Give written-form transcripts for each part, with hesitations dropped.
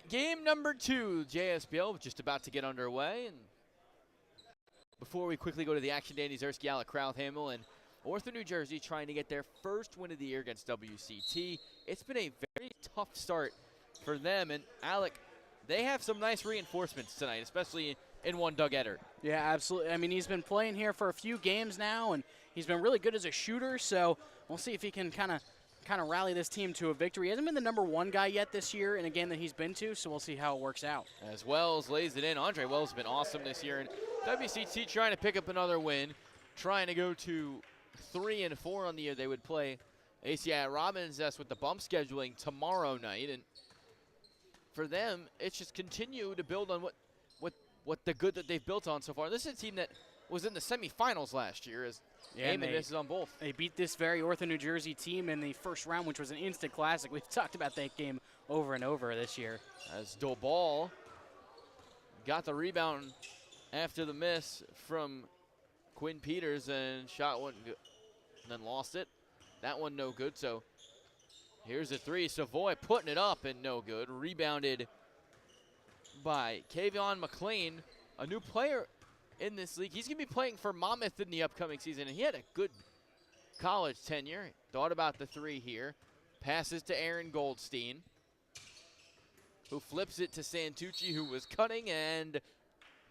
Game number 2, JSBL, just about to get underway. And before we quickly go to the action, Danny Zersky, Alec Krauthamel, and Ortho-New Jersey trying to get their first win of the year against WCT. It's been a very tough start for them, and Alec, they have some nice reinforcements tonight, especially in one Doug Eddard. Yeah, absolutely. I mean, he's been playing here for a few games now, and he's been really good as a shooter, so we'll see if he can kind of rally this team to a victory. He hasn't been the #1 guy yet this year in a game that he's been to, so we'll see how it works out. As Wells lays it in. Andre Wells has been awesome this year, and WCT trying to pick up another win, trying to go to 3-4 on the year. They would play ACI at Robbins with the bump scheduling tomorrow night, and for them, it's just continue to build on what the good that they've built on so far. This is a team that was in the semifinals last year, as Eamon misses on both. They beat this very Ortho-New Jersey team in the first round, which was an instant classic. We've talked about that game over and over this year. As Dobal got the rebound after the miss from Quinn Peters, and shot one good, and then lost it. That one no good, so here's a 3. Savoy putting it up and no good. Rebounded by Kavion McLean, a new player in this league. He's going to be playing for Monmouth in the upcoming season, and he had a good college tenure. Thought about the 3 here. Passes to Aaron Goldstein, who flips it to Santucci, who was cutting and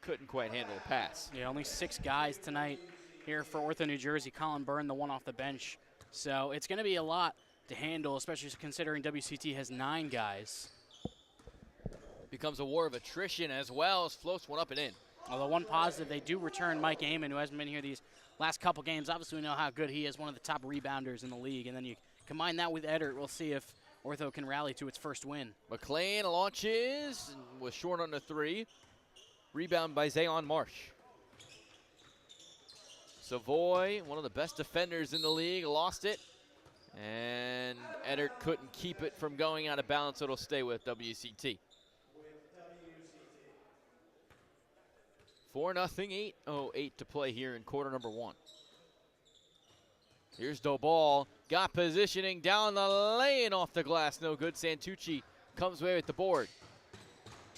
couldn't quite handle a pass. Yeah, only 6 guys tonight here for Ortho-New Jersey. Colin Byrne, the one off the bench. So it's going to be a lot to handle, especially considering WCT has 9 guys. Becomes a war of attrition as well as floats one up and in. Although one positive, they do return Mike Amon, who hasn't been here these last couple games. Obviously, we know how good he is, one of the top rebounders in the league. And then you combine that with Eddard, we'll see if Ortho can rally to its first win. McLean launches, was short on the 3. Rebound by Zayon Marsh. Savoy, one of the best defenders in the league, lost it. And Eddard couldn't keep it from going out of bounds, so it'll stay with WCT. 4-0, 8:08 to play here in quarter number 1. Here's Dobal, got positioning down the lane, off the glass, no good. Santucci comes away with the board.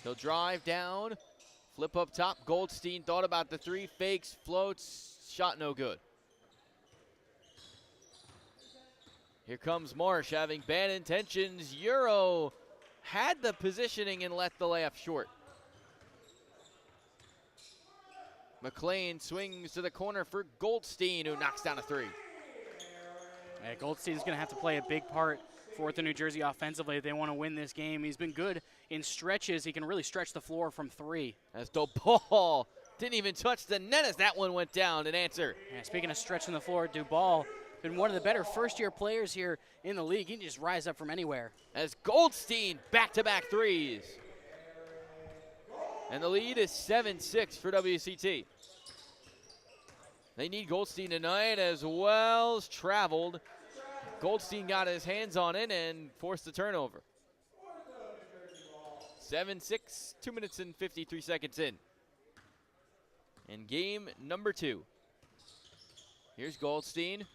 He'll drive down, flip up top. Goldstein thought about the 3, fakes, floats, shot no good. Here comes Marsh having bad intentions. Euro had the positioning and let the layup short. McLean swings to the corner for Goldstein, who knocks down a 3. Yeah, Goldstein's going to have to play a big part for Ortho-New Jersey offensively if they want to win this game. He's been good in stretches. He can really stretch the floor from 3. As Dobal didn't even touch the net as that one went down. An answer. Yeah, speaking of stretching the floor, Dubal been one of the better first-year players here in the league. He can just rise up from anywhere. As Goldstein back-to-back 3s. And the lead is 7-6 for WCT. They need Goldstein tonight as Wells traveled. Goldstein got his hands on it and forced the turnover. 7-6, 2 minutes and 53 seconds in. And game number 2. Here's Goldstein.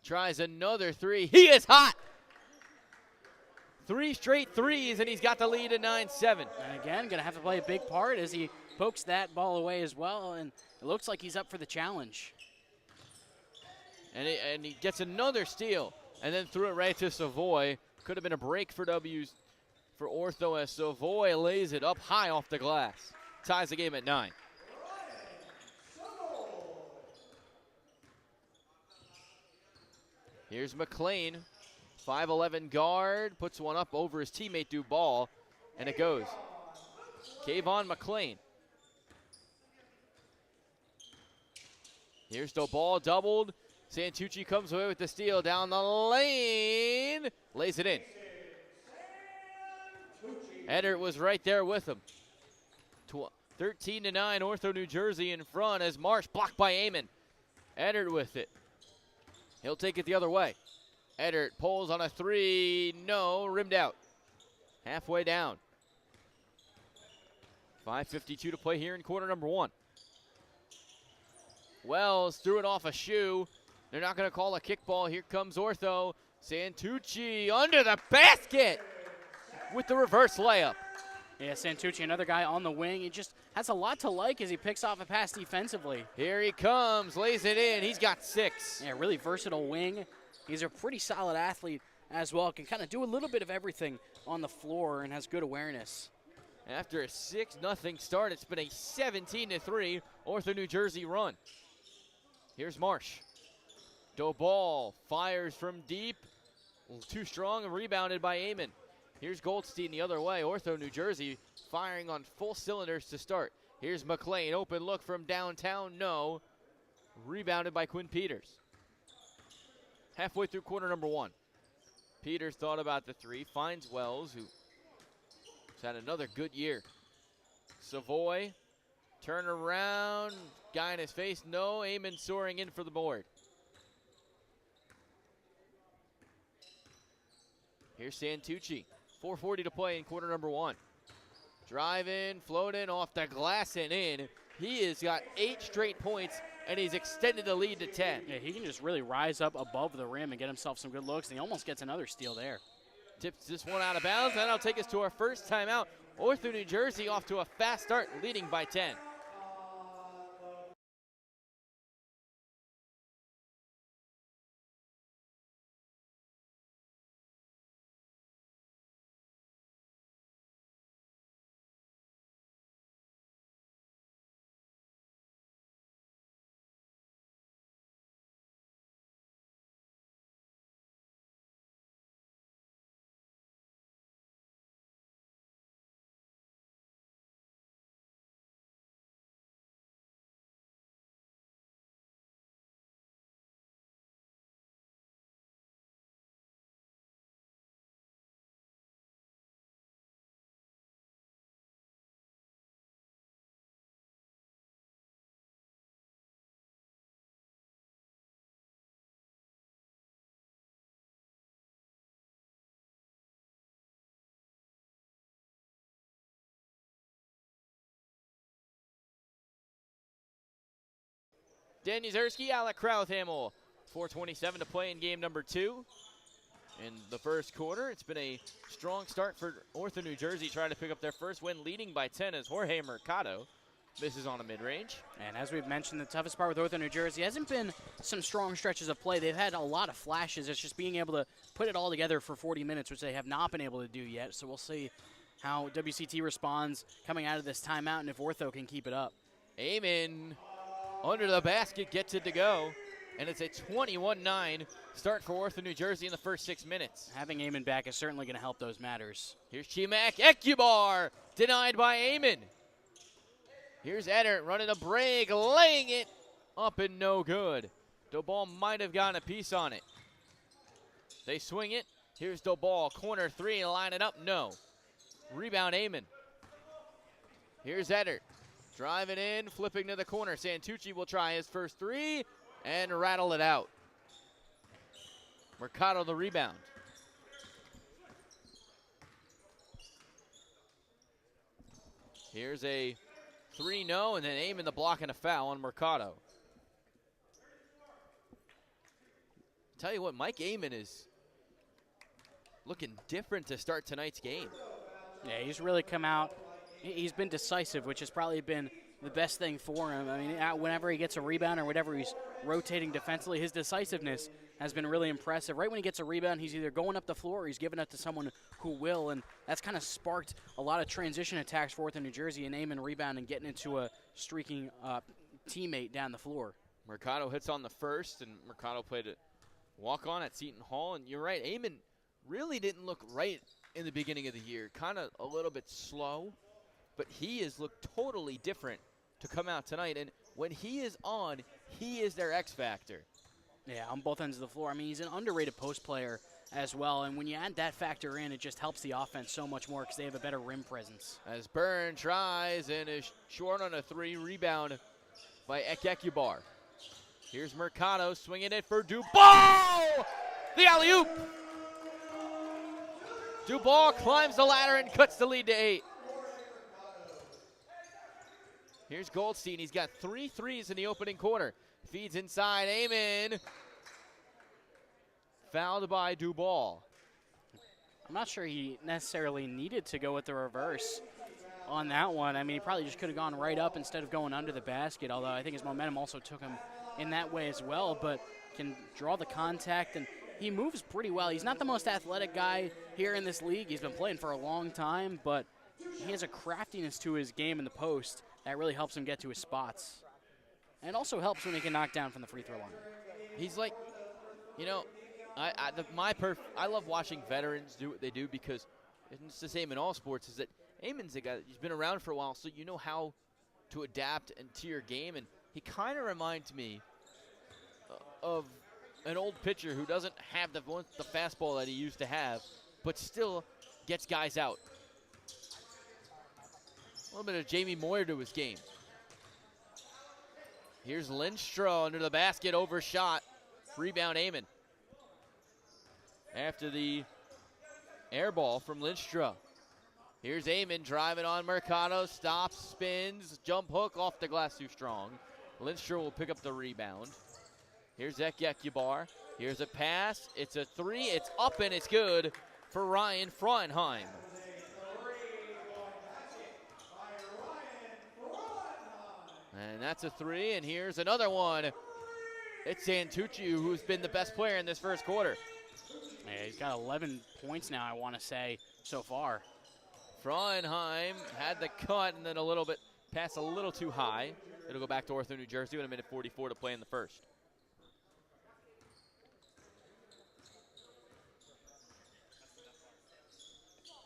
Tries another 3. He is hot! 3 straight 3s, and he's got the lead at 9-7. And again, going to have to play a big part as he pokes that ball away as well, and it looks like he's up for the challenge. And he gets another steal, and then threw it right to Savoy. Could have been a break for Ortho as Savoy lays it up high off the glass. Ties the game at 9. Here's McLean. 5'11" guard, puts one up over his teammate Dubal, and it goes. Kayvon McLean. Here's Dobal, doubled. Santucci comes away with the steal down the lane. Lays it in. Eddard was right there with him. 13-9, Ortho-New Jersey in front as Marsh blocked by Amon. Eddard with it. He'll take it the other way. Eddard pulls on a 3, no, rimmed out. Halfway down. 5:52 to play here in quarter number 1. Wells threw it off a shoe. They're not going to call a kickball. Here comes Ortho. Santucci under the basket. with the reverse layup. Yeah, Santucci, another guy on the wing. He just has a lot to like as he picks off a pass defensively. Here he comes, lays it in. He's got 6. Yeah, really versatile wing. He's a pretty solid athlete as well. Can kind of do a little bit of everything on the floor and has good awareness. After a 6-0 start, it's been a 17-3 Ortho-New Jersey run. Here's Marsh. Dobal fires from deep. Too strong and rebounded by Amon. Here's Goldstein the other way. Ortho-New Jersey firing on full cylinders to start. Here's McLean. Open look from downtown. No. Rebounded by Quinn Peters. Halfway through quarter number 1. Peters thought about the 3. Finds Wells, who's had another good year. Savoy. Turn around. Guy in his face. No. Amon soaring in for the board. Here's Santucci. 4:40 to play in quarter number 1. Driving, floating off the glass and in. He has got 8 straight points, and he's extended the lead to 10. Yeah, he can just really rise up above the rim and get himself some good looks, and he almost gets another steal there. Tips this one out of bounds. That'll take us to our first timeout. Ortho-New Jersey off to a fast start, leading by 10. Dan Yuzerski, Alec Krauthamel. 4:27 to play in game number 2. In the first quarter, it's been a strong start for Ortho-New Jersey, trying to pick up their first win, leading by 10 as Jorge Mercado misses on a mid-range. And as we've mentioned, the toughest part with Ortho-New Jersey hasn't been some strong stretches of play. They've had a lot of flashes. It's just being able to put it all together for 40 minutes, which they have not been able to do yet. So we'll see how WCT responds coming out of this timeout and if Ortho can keep it up. Amon under the basket, gets it to go. And it's a 21-9 start for Ortho-New Jersey in the first 6 minutes. Having Amon back is certainly going to help those matters. Here's Chimak Ekubar, denied by Amon. Here's Eddard running a break, laying it up and no good. Dobal might have gotten a piece on it. They swing it. Here's Dobal, corner 3, and line it up, no. Rebound Amon. Here's Eddard. Driving in, flipping to the corner. Santucci will try his first 3 and rattle it out. Mercado the rebound. Here's a 3 no, and then Amon the block and a foul on Mercado. Tell you what, Mike Amon is looking different to start tonight's game. Yeah, he's really come out. He's been decisive, which has probably been the best thing for him. I mean, whenever he gets a rebound or whatever he's rotating defensively, his decisiveness has been really impressive. Right when he gets a rebound, he's either going up the floor or he's giving it to someone who will, and that's kind of sparked a lot of transition attacks for Ortho-New Jersey, and Amon rebounding, getting into a streaking teammate down the floor. Mercado hits on the first, and Mercado played a walk-on at Seton Hall, and you're right, Amon really didn't look right in the beginning of the year, kind of a little bit slow, but he has looked totally different to come out tonight, and when he is on, he is their X factor. Yeah, on both ends of the floor. I mean, he's an underrated post player as well, and when you add that factor in, it just helps the offense so much more because they have a better rim presence. As Byrne tries and is short on a 3, rebound by Ekubar. Here's Mercado swinging it for Dubal! The alley-oop! Dubal climbs the ladder and cuts the lead to 8. Here's Goldstein. He's got 3 threes in the opening quarter. Feeds inside. Amon. Fouled by Dubal. I'm not sure he necessarily needed to go with the reverse on that one. I mean, he probably just could have gone right up instead of going under the basket, although I think his momentum also took him in that way as well, but can draw the contact, and he moves pretty well. He's not the most athletic guy here in this league. He's been playing for a long time, but he has a craftiness to his game in the post that really helps him get to his spots. And it also helps when he can knock down from the free throw line. He's like, you know, I love watching veterans do what they do, because it's the same in all sports, is that Eamon's a guy he's been around for a while, so you know how to adapt and to your game, and he kind of reminds me of an old pitcher who doesn't have the fastball that he used to have, but still gets guys out. A little bit of Jamie Moyer to his game. Here's Lindstrom under the basket, overshot. Rebound Eamon. After the air ball from Lindstrom. Here's Eamon driving on Mercado, stops, spins, jump hook off the glass too strong. Lindstrom will pick up the rebound. Here's Ekyekibar. Here's a pass. It's a three. It's up and it's good for Ryan Frauenheim. And that's a three, and here's another one. It's Santucci, who's been the best player in this first quarter. Yeah, he's got 11 points now, I want to say, so far. Frauenheim had the cut and then a little bit, pass a little too high. It'll go back to Ortho, New Jersey with a minute 44 to play in the first.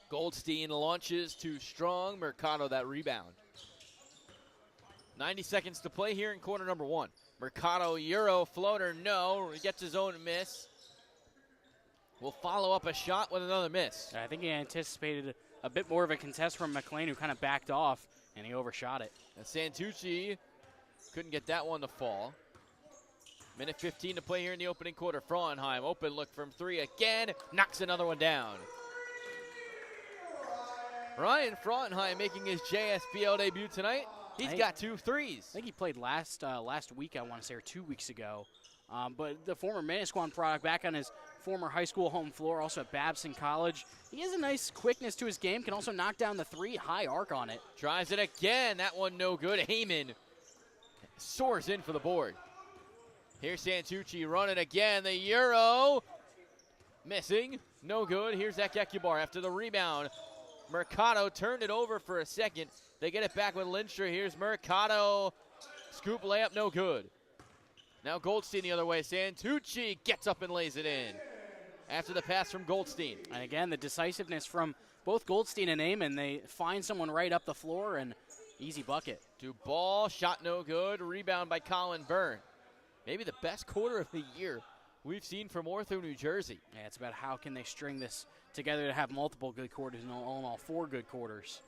Goldstein launches too strong. Mercado that rebound. 90 seconds to play here in quarter number one. Mercado Euro floater, no. He gets his own miss. Will follow up a shot with another miss. I think he anticipated a bit more of a contest from McLean, who kind of backed off, and he overshot it. And Santucci couldn't get that one to fall. Minute 15 to play here in the opening quarter. Frauenheim, open look from three again. Knocks another one down. Ryan Frauenheim making his JSBL debut tonight. He's got 2 threes. I think he played last week, I want to say, or 2 weeks ago. But the former Manasquan product, back on his former high school home floor, also at Babson College. He has a nice quickness to his game, can also knock down the three, high arc on it. Tries it again, that one no good. Heyman soars in for the board. Here's Santucci running again, the Euro. Missing, no good. Here's Ekyekibar after the rebound. Mercado turned it over for a second. They get it back with Lindstrom. Here's Mercado. Scoop layup, no good. Now Goldstein the other way. Santucci gets up and lays it in after the pass from Goldstein. And again, the decisiveness from both Goldstein and Eamon. They find someone right up the floor and easy bucket. To ball, shot no good. Rebound by Colin Byrne. Maybe the best quarter of the year we've seen from Ortho, New Jersey. Yeah, it's about how can they string this together to have multiple good quarters, and all 4 good quarters.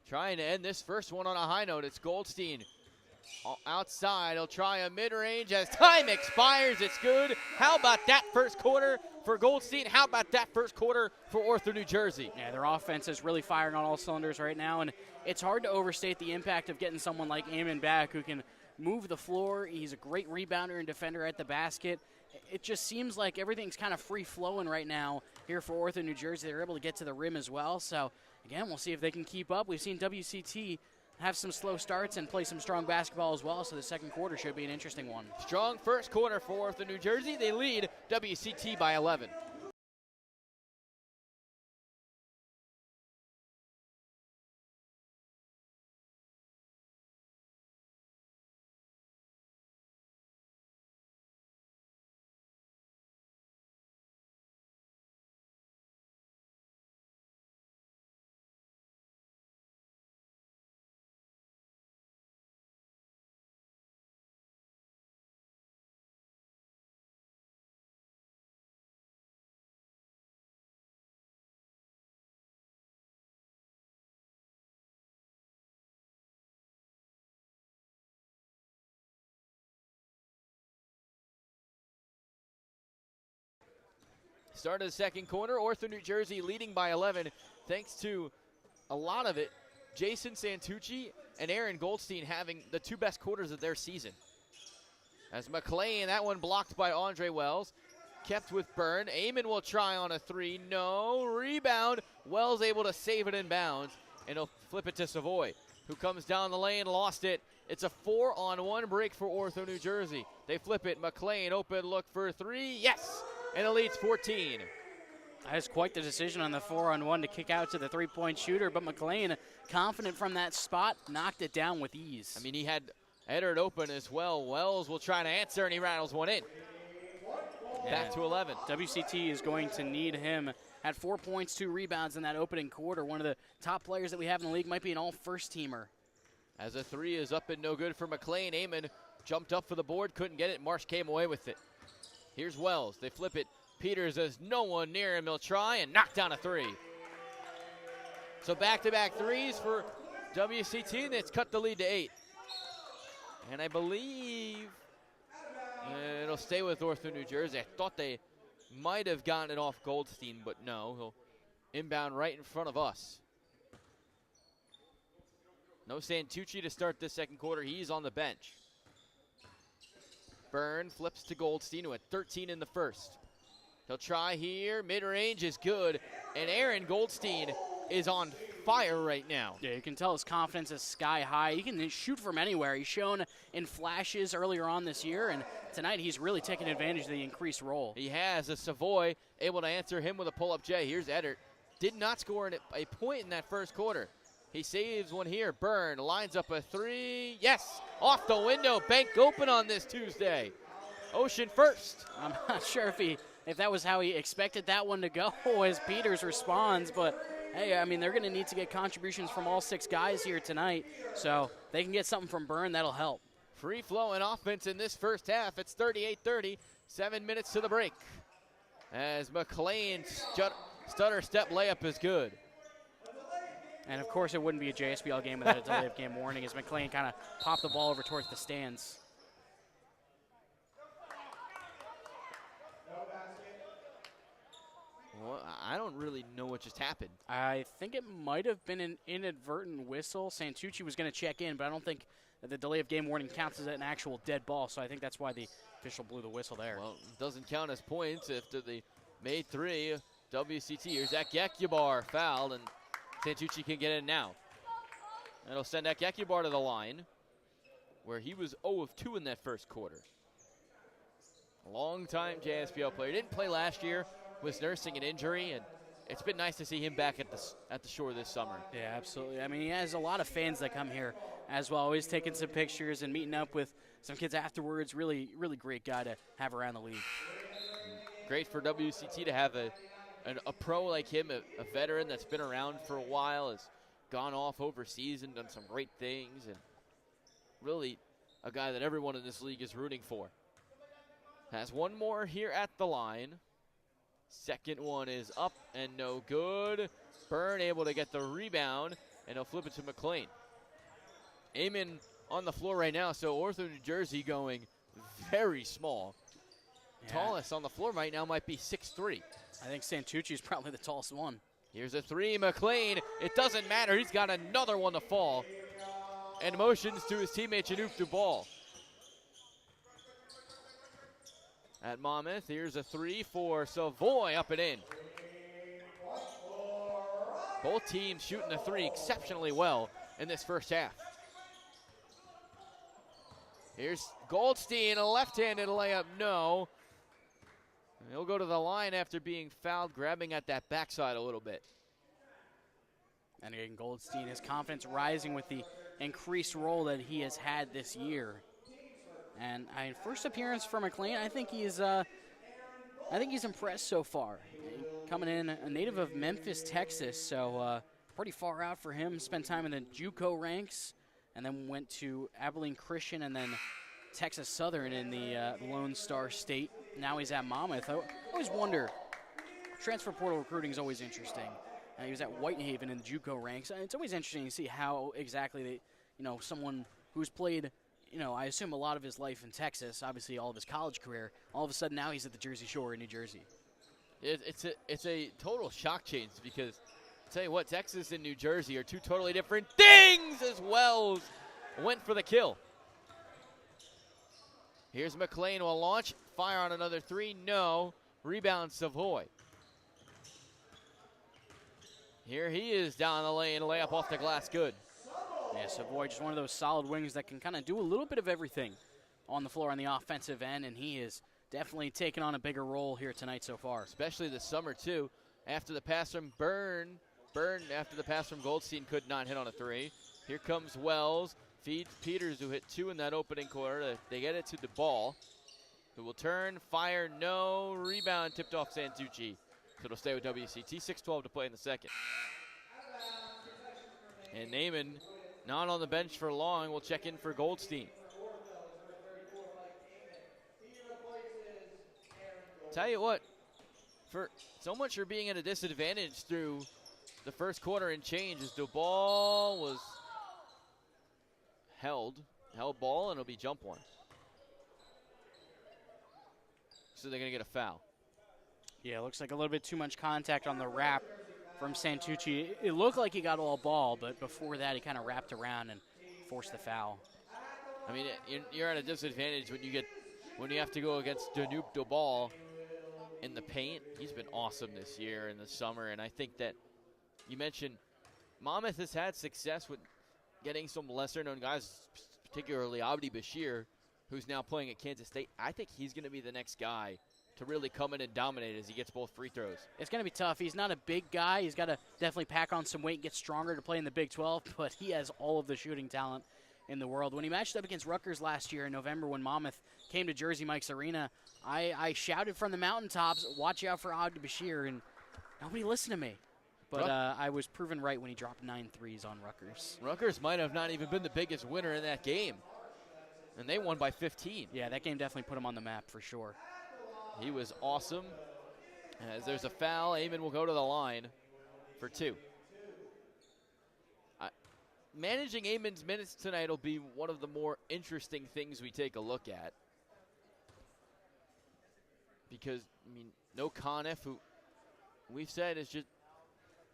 Trying to end this first one on a high note. It's Goldstein outside. He'll try a mid-range as time expires. It's good. How about that first quarter for Goldstein? How about that first quarter for Ortho, New Jersey? Yeah, their offense is really firing on all cylinders right now, and it's hard to overstate the impact of getting someone like Eamon back who can move the floor. He's a great rebounder and defender at the basket. It just seems like everything's kind of free-flowing right now here for Ortho, New Jersey. They're able to get to the rim as well. So, again, we'll see if they can keep up. We've seen WCT have some slow starts and play some strong basketball as well, so the second quarter should be an interesting one. Strong first quarter for Ortho, New Jersey. They lead WCT by 11. Start of the second quarter, Ortho, New Jersey leading by 11, thanks to a lot of it, Jason Santucci and Aaron Goldstein having the 2 best quarters of their season. As McLean, that one blocked by Andre Wells. kept with Byrne. Eamon will try on a three. No. Rebound. Wells able to save it in bounds, and he'll flip it to Savoy, who comes down the lane, lost it. It's a 4-on-1 break for Ortho, New Jersey. They flip it. McLean, open look for three. Yes! And it leads 14. That is quite the decision on the 4-on-1 to kick out to the three-point shooter, but McLean, confident from that spot, knocked it down with ease. I mean, he had Eddard open as well. Wells will try to answer, and he rattles one in. Back to 11. WCT is going to need him. Had 4 points, 2 rebounds in that opening quarter. One of the top players that we have in the league, might be an all-first-teamer. As a three is up and no good for McLean. Eamon jumped up for the board, couldn't get it. Marsh came away with it. Here's Wells. They flip it. Peters has no one near him. He'll try and knock down a three. So back-to-back threes for WCT, and it's cut the lead to 8. And I believe it'll stay with Ortho, New Jersey. I thought they might have gotten it off Goldstein, but no. He'll inbound right in front of us. No Santucci to start this second quarter. He's on the bench. Byrne flips to Goldstein, who had 13 in the first. He'll try here. Mid-range is good. And Aaron Goldstein is on fire right now. Yeah, you can tell his confidence is sky high. He can shoot from anywhere. He's shown in flashes earlier on this year, and tonight he's really taking advantage of the increased role. He has a Savoy able to answer him with a pull-up J. Here's Eddard. Did not score a point in that first quarter. He saves one here. Byrne lines up a three. Yes, off the window. Bank open on this Tuesday. Ocean first. I'm not sure if that was how he expected that one to go as Peters responds, but hey, I mean, they're going to need to get contributions from all 6 guys here tonight, so they can get something from Byrne, that'll help. Free-flowing offense in this first half. It's 38-30, 7 minutes to the break. As McLean's stutter step layup is good. And, of course, it wouldn't be a JSBL game without a delay of game warning as McLean kind of popped the ball over towards the stands. Well, I don't really know what just happened. I think it might have been an inadvertent whistle. Santucci was going to check in, but I don't think that the delay of game warning counts as an actual dead ball, so I think that's why the official blew the whistle there. Well, it doesn't count as points after the made three. WCT, here's Ekyakubar fouled, and Santucci can get in now. It'll send Ekyakubar to the line, where he was 0 of 2 in that first quarter. Long-time JSPL player. Didn't play last year, was nursing an injury, and it's been nice to see him back at the shore this summer. Yeah, absolutely. I mean, he has a lot of fans that come here as well, always taking some pictures and meeting up with some kids afterwards. Really, really great guy to have around the league. Great for WCT to have a pro like him, a veteran that's been around for a while, has gone off overseas and done some great things, and really a guy that everyone in this league is rooting for. Has one more here at the line. Second one is up and no good. Byrne able to get the rebound, and he'll flip it to McLean. Eamon on the floor right now, so Ortho, New Jersey going very small. Yeah. Tallest on the floor right now might be 6'3". I think Santucci is probably the tallest one. Here's a three, McLean. It doesn't matter, he's got another one to fall. And motions to his teammate Chinook Dubal. At Monmouth, here's a three for Savoy, up and in. Both teams shooting the three exceptionally well in this first half. Here's Goldstein, a left-handed layup, no. He'll go to the line after being fouled, grabbing at that backside a little bit. And again, Goldstein, his confidence rising with the increased role that he has had this year. And first appearance for McLean, I think he's impressed so far. Coming in, a native of Memphis, Texas, so pretty far out for him. Spent time in the JUCO ranks, and then went to Abilene Christian, and then Texas Southern in the Lone Star State. Now he's at Monmouth. I always wonder, transfer portal recruiting is always interesting. He was at Whitehaven in the JUCO ranks. It's always interesting to see how exactly someone who's played, I assume a lot of his life in Texas, obviously all of his college career, all of a sudden now he's at the Jersey Shore in New Jersey. It's a total shock change because, I'll tell you what, Texas and New Jersey are two totally different things as Wells went for the kill. Here's McLean will launch, fire on another three, no. Rebound Savoy. Here he is down the lane, layup off the glass, good. Yeah, Savoy just one of those solid wings that can kind of do a little bit of everything on the floor on the offensive end, and he is definitely taking on a bigger role here tonight so far. Especially this summer, too. After the pass from Byrne after the pass from Goldstein could not hit on a three. Here comes Wells, feeds Peters, who hit 2 in that opening quarter. They get it to the ball, who will turn, fire, no. Rebound tipped off Santucci. So it'll stay with WCT. 6:12 to play in the second. And Naaman, not on the bench for long, will check in for Goldstein. Tell you what, for so much for being at a disadvantage through the first quarter and change, as the ball was held ball, and it'll be jump one. So they're going to get a foul. Yeah, it looks like a little bit too much contact on the wrap from Santucci. It looked like he got all ball, but before that he kind of wrapped around and forced the foul. I mean, you're at a disadvantage when you have to go against Danup Dobal in the paint. He's been awesome this year in the summer, and I think that you mentioned Monmouth has had success with getting some lesser-known guys, particularly Abdi Bashir, who's now playing at Kansas State. I think he's going to be the next guy to really come in and dominate as he gets both free throws. It's going to be tough. He's not a big guy. He's got to definitely pack on some weight and get stronger to play in the Big 12, but he has all of the shooting talent in the world. When he matched up against Rutgers last year in November when Monmouth came to Jersey Mike's Arena, I shouted from the mountaintops, watch out for Abdi Bashir, and nobody listened to me. But I was proven right when he dropped 9 threes on Rutgers. Rutgers might have not even been the biggest winner in that game, and they won by 15. Yeah, that game definitely put him on the map for sure. He was awesome. As there's a foul, Amon will go to the line for 2. Managing Amon's minutes tonight will be one of the more interesting things we take a look at. Because, I mean, no Conniff, who we've said is just,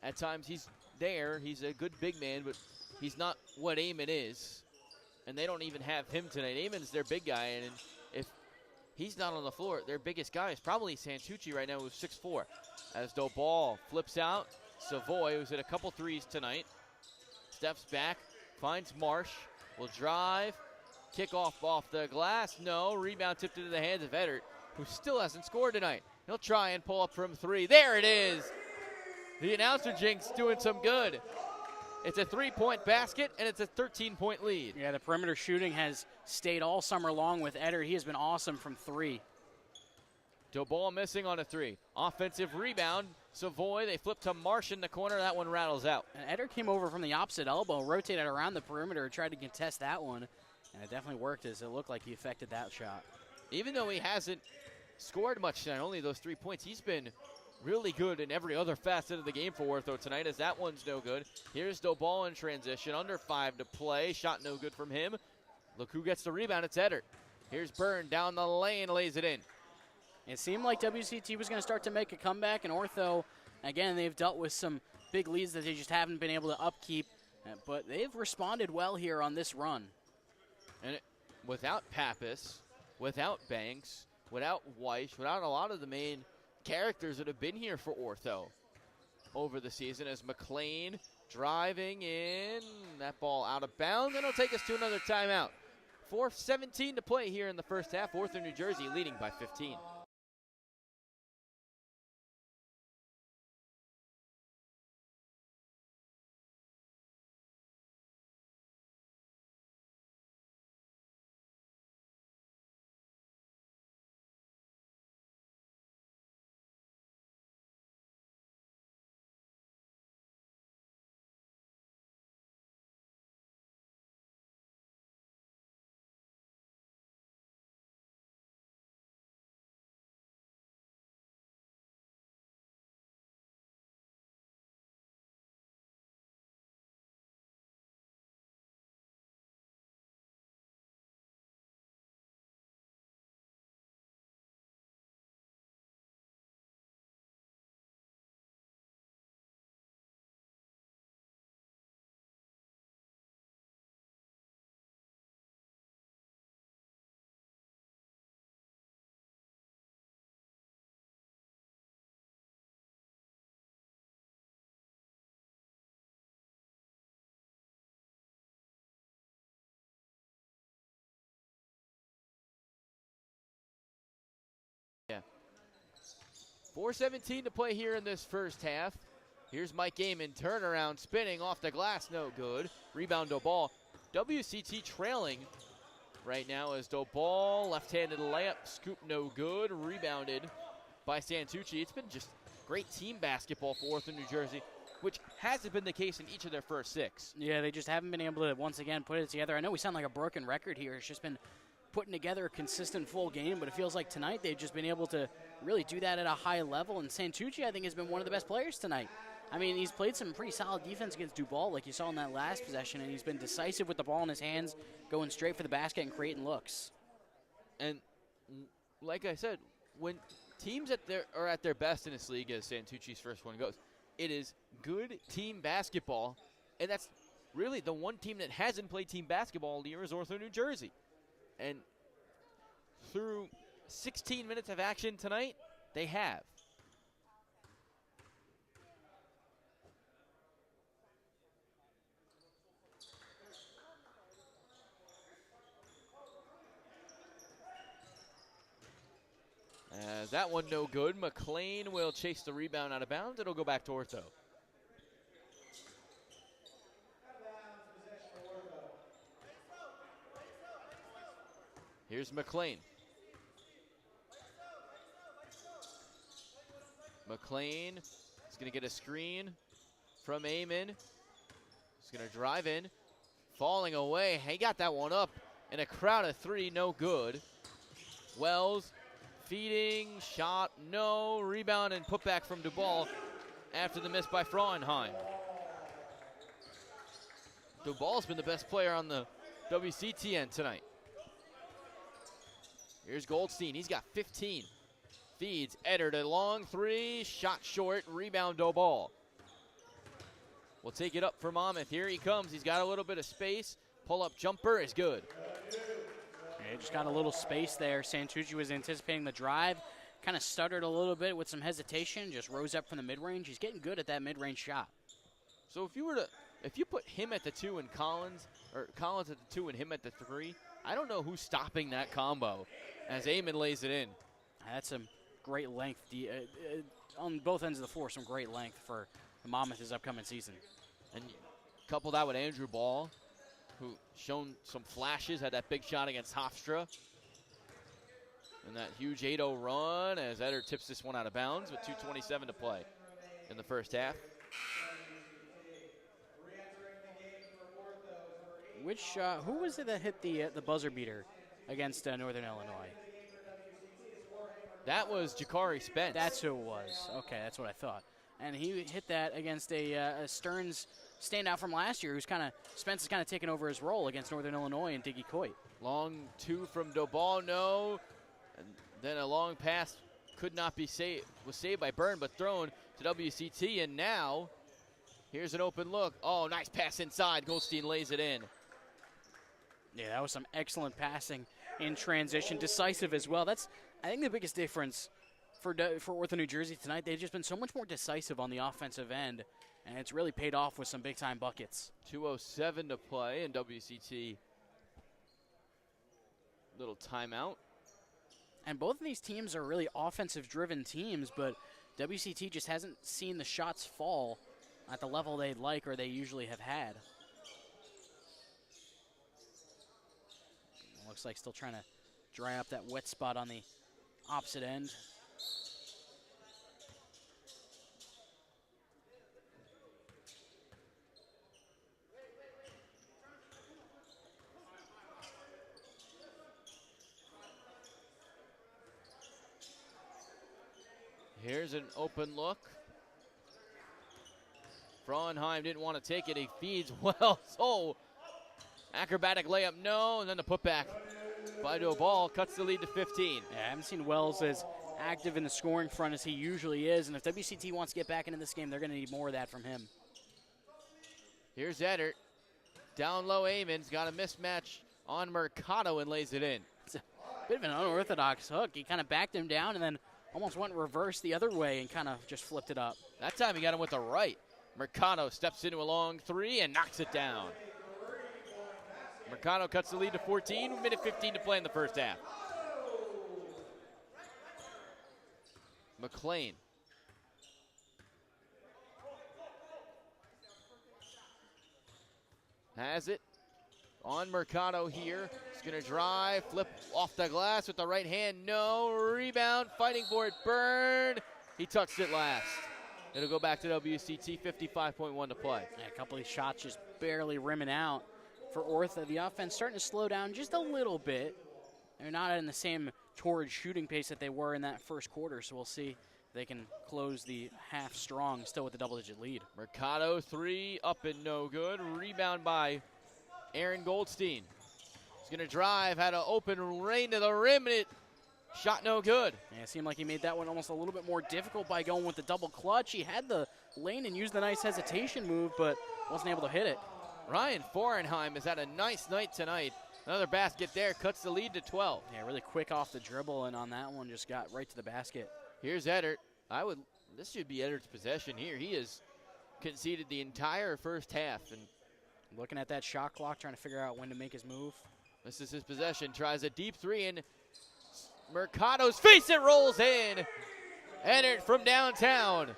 at times he's there. He's a good big man, but he's not what Amon is. And they don't even have him tonight. Amon's their big guy, and if he's not on the floor, their biggest guy is probably Santucci right now, who's 6'4". As the ball flips out, Savoy, who's hit a couple threes tonight, steps back, finds Marsh, will drive, kick off the glass, no, rebound tipped into the hands of Eddard, who still hasn't scored tonight. He'll try and pull up from 3. There it is. The announcer jinx doing some good. It's a 3-point basket, and it's a 13-point lead. Yeah, the perimeter shooting has stayed all summer long with Eddard. He has been awesome from 3. Dobal missing on a 3. Offensive rebound. Savoy, they flip to Marsh in the corner. That one rattles out. And Eddard came over from the opposite elbow, rotated around the perimeter, tried to contest that one, and it definitely worked as it looked like he affected that shot. Even though he hasn't scored much tonight, only those 3 points, he's been really good in every other facet of the game for Ortho tonight, as that one's no good. Here's Dobal in transition, under 5 to play. Shot no good from him. Look who gets the rebound, it's Eddard. Here's Byrne down the lane, lays it in. It seemed like WCT was going to start to make a comeback, and Ortho, again, they've dealt with some big leads that they just haven't been able to upkeep, but they've responded well here on this run. And without Pappas, without Banks, without Weiss, without a lot of the main characters that have been here for Ortho over the season, as McLean driving in, that ball out of bounds, and it'll take us to another timeout. 4:17 to play here in the first half. Ortho, New Jersey leading by 15. 4:17 to play here in this first half. Here's Mike Gaiman, turnaround, spinning off the glass, no good. Rebound Dobal. WCT trailing right now as Dobal, left-handed layup, scoop no good, rebounded by Santucci. It's been just great team basketball for Ortho-New Jersey, which hasn't been the case in each of their first 6. Yeah, they just haven't been able to, once again, put it together. I know we sound like a broken record here. It's just been putting together a consistent full game, but it feels like tonight they've just been able to really do that at a high level, and Santucci, I think, has been one of the best players tonight. I mean, he's played some pretty solid defense against Dubal, like you saw in that last possession, and he's been decisive with the ball in his hands, going straight for the basket and creating looks. And like I said, when teams are at their best in this league, as Santucci's first one goes, it is good team basketball, and that's really the one team that hasn't played team basketball all year is Ortho-New Jersey. And through 16 minutes of action tonight, they have. As that one no good, McLean will chase the rebound out of bounds. It'll go back to Ortho. Here's McLean. McLean is going to get a screen from Amon. He's going to drive in. Falling away. He got that one up in a crowd of 3. No good. Wells feeding. Shot. No. Rebound and put back from Dubal after the miss by Frauenheim. Dubal's been the best player on the WCT end tonight. Here's Goldstein. He's got 15. Feeds. Eddard, a long 3. Shot short. Rebound, Dobal. We'll take it up for Monmouth. Here he comes. He's got a little bit of space. Pull-up jumper is good. Yeah, just got a little space there. Santucci was anticipating the drive. Kind of stuttered a little bit with some hesitation. Just rose up from the mid-range. He's getting good at that mid-range shot. So if you put him at the 2 and Collins, or Collins at the 2 and him at the 3, I don't know who's stopping that combo as Amon lays it in. That's some great length on both ends of the floor. Some great length for the Monmouth this upcoming season. And couple that with Andrew Ball, who shown some flashes, had that big shot against Hofstra. And that huge 8-0 run as Eddard tips this one out of bounds with 2:27 to play in the first half. Who was it that hit the buzzer beater against Northern Illinois? That was Jakari Spence. That's who it was. Okay, that's what I thought. And he hit that against a Stearns standout from last year, Spence is kind of taken over his role against Northern Illinois and Diggy Coit. Long 2 from Dobal, no. And then a long pass could not be saved, was saved by Byrne, but thrown to WCT, and now here's an open look. Oh, nice pass inside. Goldstein lays it in. Yeah, that was some excellent passing in transition, decisive as well. That's, I think, the biggest difference for Ortho-New Jersey tonight. They've just been so much more decisive on the offensive end, and it's really paid off with some big-time buckets. 2:07 to play, and WCT little timeout. And both of these teams are really offensive-driven teams, but WCT just hasn't seen the shots fall at the level they'd like or they usually have had. Looks like still trying to dry up that wet spot on the opposite end. Here's an open look. Frauenheim didn't want to take it. He feeds well. So acrobatic layup, no. And then the putback by Dobal cuts the lead to 15. Yeah, I haven't seen Wells as active in the scoring front as he usually is. And if WCT wants to get back into this game, they're going to need more of that from him. Here's Eddard. Down low, Amon's got a mismatch on Mercado and lays it in. It's a bit of an unorthodox hook. He kind of backed him down and then almost went reverse the other way and kind of just flipped it up. That time he got him with the right. Mercado steps into a long 3 and knocks it down. Mercado cuts the lead to 14, minute 15 to play in the first half. McLean has it on Mercado here. He's going to drive, flip off the glass with the right hand. No. Rebound, fighting for it. Burn. He touched it last. It'll go back to WCT, 55.1 to play. Yeah, a couple of these shots just barely rimming out for Ortho. The offense starting to slow down just a little bit. They're not in the same torrid shooting pace that they were in that first quarter, so we'll see if they can close the half strong, still with a double-digit lead. Mercado, three, up and no good. Rebound by Aaron Goldstein. He's going to drive, had an open lane to the rim, and it shot no good. Yeah, it seemed like he made that one almost a little bit more difficult by going with the double clutch. He had the lane and used the nice hesitation move, but wasn't able to hit it. Ryan Forenheim has had a nice night tonight. Another basket there, cuts the lead to 12. Yeah, really quick off the dribble, and on that one just got right to the basket. Here's Eddard. This should be Eddard's possession here. He has conceded the entire first half. And looking at that shot clock, trying to figure out when to make his move. this is his possession. Tries a deep three, and Mercado's face, it rolls in. Eddard from downtown.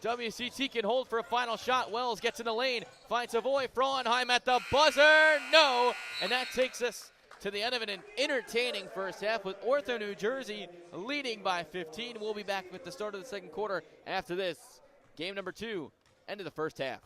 WCT can hold for a final shot. Wells gets in the lane, finds Savoy. Frauenheim at the buzzer. No. And that takes us to the end of an entertaining first half with Ortho, New Jersey leading by 15. We'll be back with the start of the second quarter after this. Game number 2, end of the first half.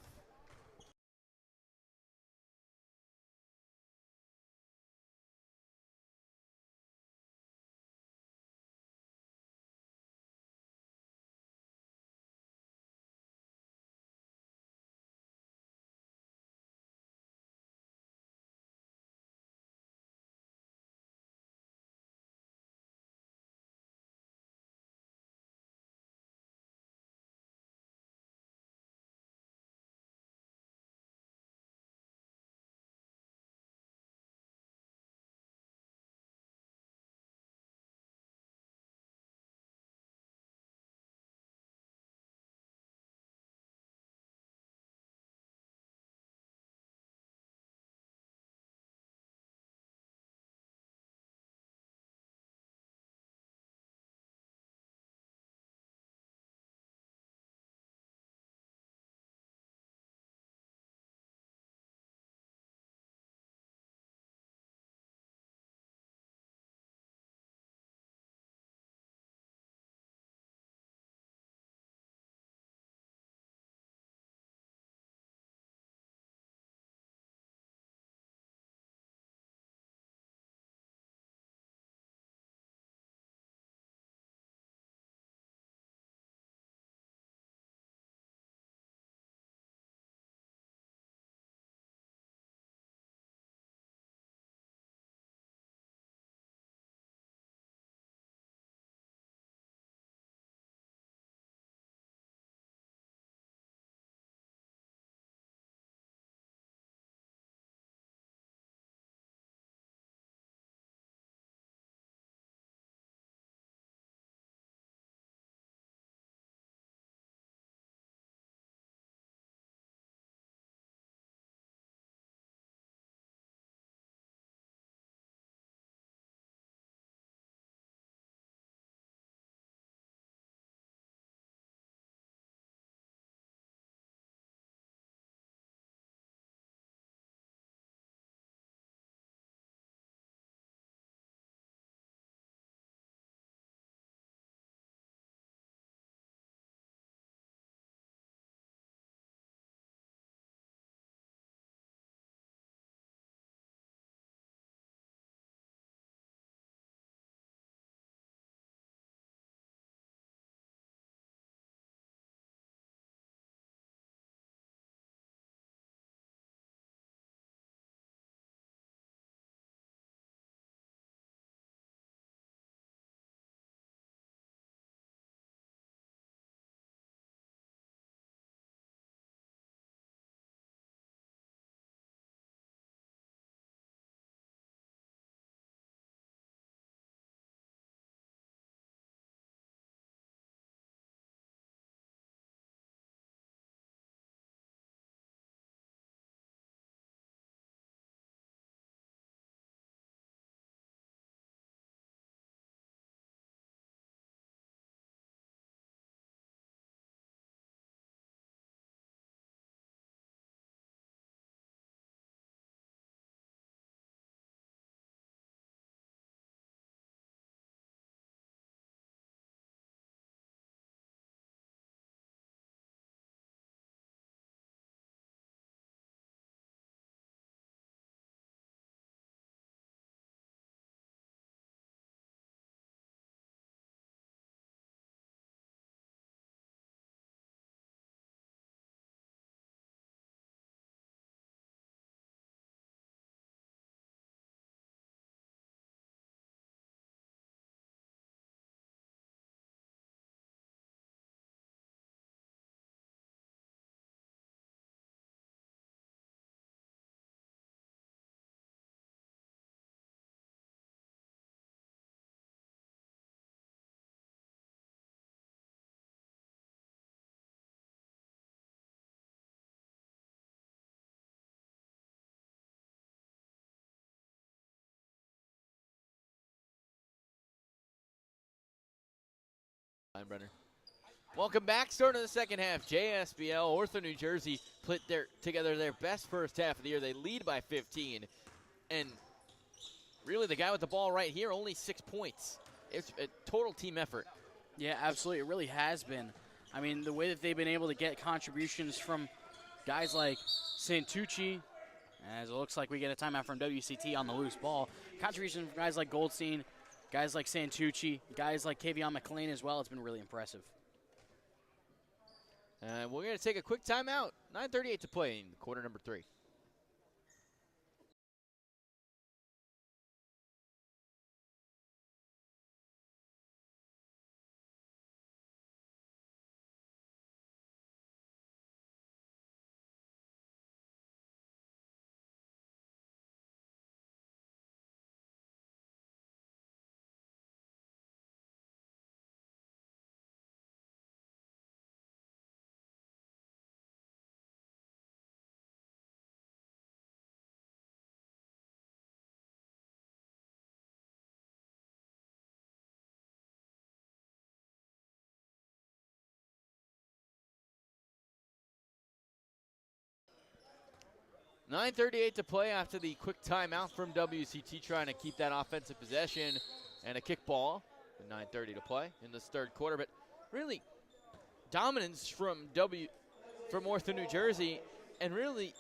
Brenner. Welcome back. Start of the second half. JSBL, Ortho-New Jersey put together their best first half of the year. They lead by 15. And really the guy with the ball right here, only 6 points. It's a total team effort. Yeah, absolutely. It really has been. I mean, the way that they've been able to get contributions from guys like Santucci, as it looks like we get a timeout from WCT on the loose ball. Contributions from guys like Goldstein, guys like Santucci, guys like Kavion McLean as well. It's been really impressive. We're going to take a quick timeout. 9:38 to play in quarter number 3. .938 to play after the quick timeout from WCT, trying to keep that offensive possession, and a kickball. 9:30 to play in this third quarter, but really dominance from Ortho-New Jersey, and really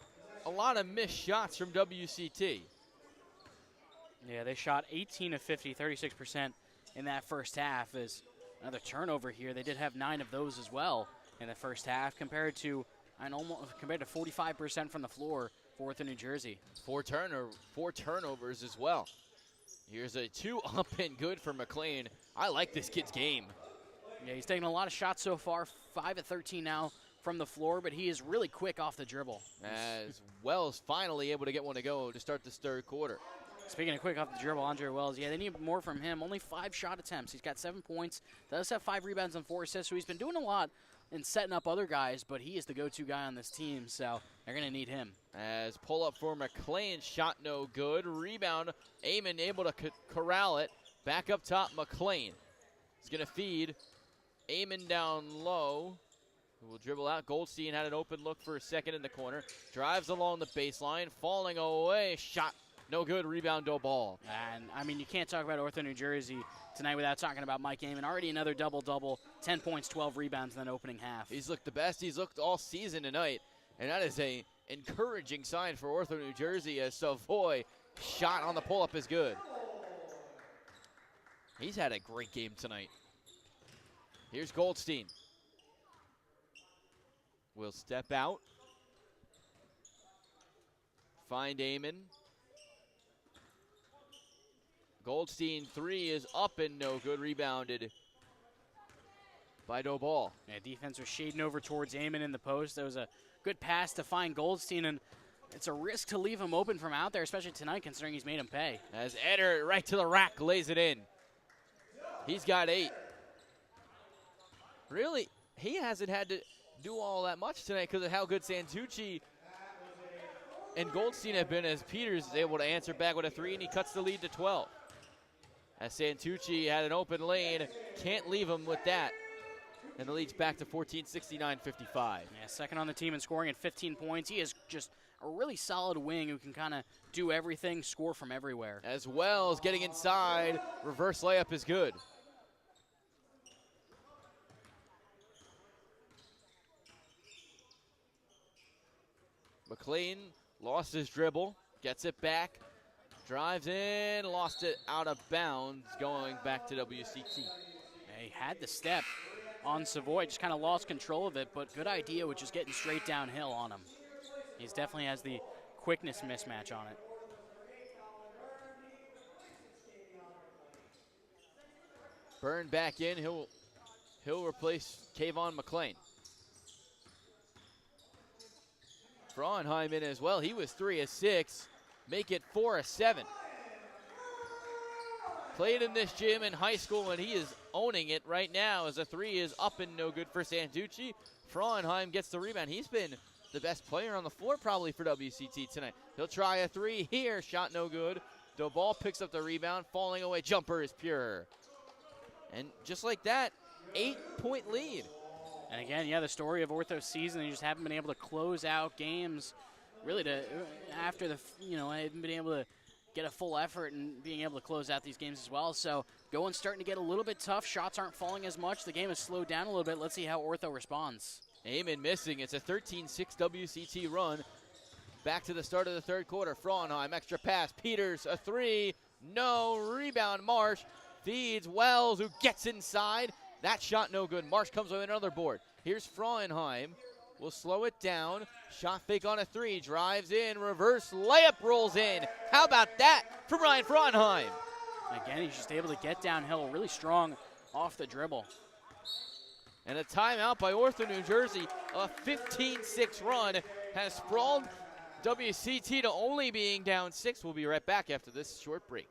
a lot of missed shots from WCT. Yeah, they shot 18 of 50, 36% in that first half. As another turnover here, they did have 9 of those as well in the first half, compared to 45% from the floor for Ortho-New Jersey. Four turnovers as well. Here's a 2 up and good for McLean. I like this kid's game. Yeah, he's taken a lot of shots so far, 5 of 13 now from the floor, but he is really quick off the dribble. As Wells finally able to get one to go to start this third quarter. Speaking of quick off the dribble, Andre Wells, yeah, they need more from him. Only 5 shot attempts. He's got 7 points. Does have 5 rebounds and 4 assists, so he's been doing a lot in setting up other guys, but he is the go-to guy on this team, so they're going to need him. As pull up for McLean, shot no good. Rebound, Amon able to corral it. Back up top, McLean. He's going to feed Amon down low. Who will dribble out. Goldstein had an open look for a second in the corner. Drives along the baseline, falling away. Shot no good. Rebound, no ball. And, I mean, you can't talk about Ortho-New Jersey tonight without talking about Mike Amon. Already another double-double, 10 points, 12 rebounds in that opening half. He's looked the best he's looked all season tonight, and that is a encouraging sign for Ortho-New Jersey, as Savoy shot on the pull-up is good. He's had a great game tonight. Here's Goldstein. Will step out. Find Amon. Goldstein 3 is up and no good. Rebounded by no ball. Yeah, defense was shading over towards Amon in the post. That was a good pass to find Goldstein, and it's a risk to leave him open from out there, especially tonight considering he's made him pay. As Eder right to the rack lays it in. He's got 8. Really, he hasn't had to do all that much tonight because of how good Santucci and Goldstein have been, as Peters is able to answer back with a 3, and he cuts the lead to 12. As Santucci had an open lane, can't leave him with that. And the lead's back to 14, 69-55. Yeah, second on the team in scoring at 15 points. He is just a really solid wing who can kind of do everything, score from everywhere. As Wells getting inside, reverse layup is good. McLean lost his dribble, gets it back, drives in, lost it out of bounds, going back to WCT. Yeah, he had the step on Savoy, just kind of lost control of it, but good idea with just getting straight downhill on him. He definitely has the quickness mismatch on it. Byrne back in, he'll replace Kayvon McLean. Frauenheim in as well. He was 3 of 6. Make it 4 of 7. Played in this gym in high school, and he is owning it right now as a 3 is up and no good for Santucci. Frauenheim gets the rebound. He's been the best player on the floor probably for WCT tonight. He'll try a 3 here. Shot no good. Dobal picks up the rebound. Falling away. Jumper is pure. And just like that, 8-point lead. And again, yeah, the story of Ortho's season, they just haven't been able to close out games really after haven't been able to get a full effort and being able to close out these games as well. So going starting to get a little bit tough. Shots aren't falling as much. The game has slowed down a little bit. Let's see how Ortho responds. Amon missing. It's a 13-6 WCT run. Back to the start of the third quarter. Frauenheim, extra pass. Peters, a three. No. Rebound, Marsh. Feeds Wells, who gets inside. That shot no good. Marsh comes with another board. Here's Frauenheim. We'll slow it down. Shot fake on a three. Drives in. Reverse layup rolls in. How about that from Ryan Frauenheim? Again, he's just able to get downhill really strong off the dribble. And a timeout by Ortho, New Jersey. A 15-6 run has sprawled WCT to only being down 6. We'll be right back after this short break.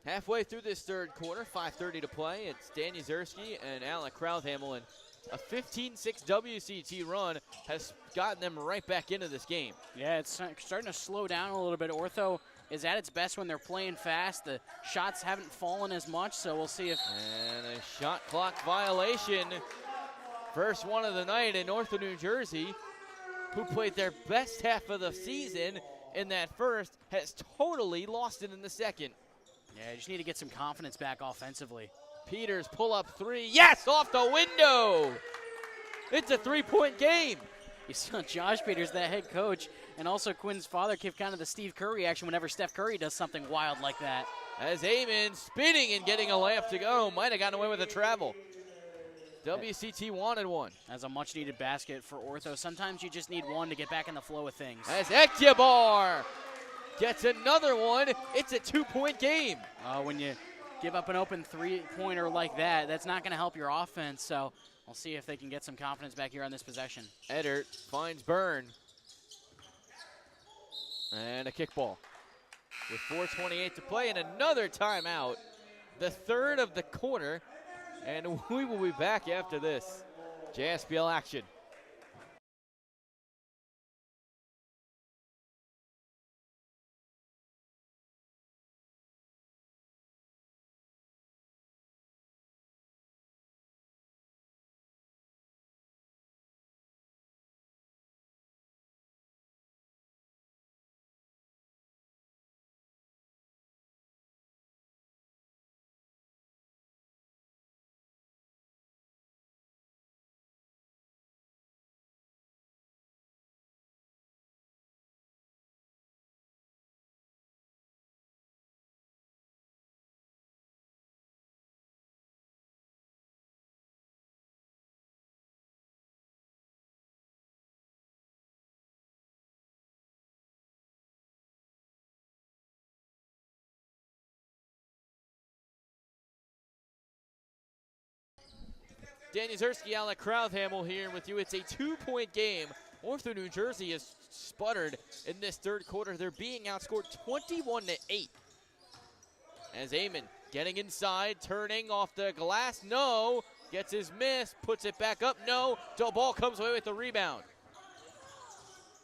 Halfway through this third quarter, 5:30 to play. It's Dan Yuzerski and Alec Krauthamel, and a 15-6 WCT run has gotten them right back into this game. Yeah, it's starting to slow down a little bit. Ortho is at its best when they're playing fast. The shots haven't fallen as much, so we'll see if... And a shot clock violation. First one of the night in Ortho, New Jersey, who played their best half of the season in that first, has totally lost it in the second. Yeah, you just need to get some confidence back offensively. Peters pull up three. Yes, off the window. It's a 3-point game. You saw Josh Peters, the head coach, and also Quinn's father give kind of the Steve Curry action whenever Steph Curry does something wild like that. As Amon spinning and getting a layup to go. Might have gotten away with a travel. WCT wanted one. As a much-needed basket for Ortho. Sometimes you just need one to get back in the flow of things. As Ekyabar gets another one, it's a 2-point game. When you give up an open three-pointer like that, that's not going to help your offense. So we'll see if they can get some confidence back here on this possession. Eddert finds Byrne. And a kickball. With 4:28 to play and another timeout. The third of the quarter. And we will be back after this. JSBL action. Dan Yuzerski, Alec Krauthamel here with you. It's a 2-point game. Ortho, New Jersey has sputtered in this third quarter. They're being outscored 21-8. As Amon getting inside, turning off the glass. No. Gets his miss, puts it back up. No. The ball comes away with the rebound.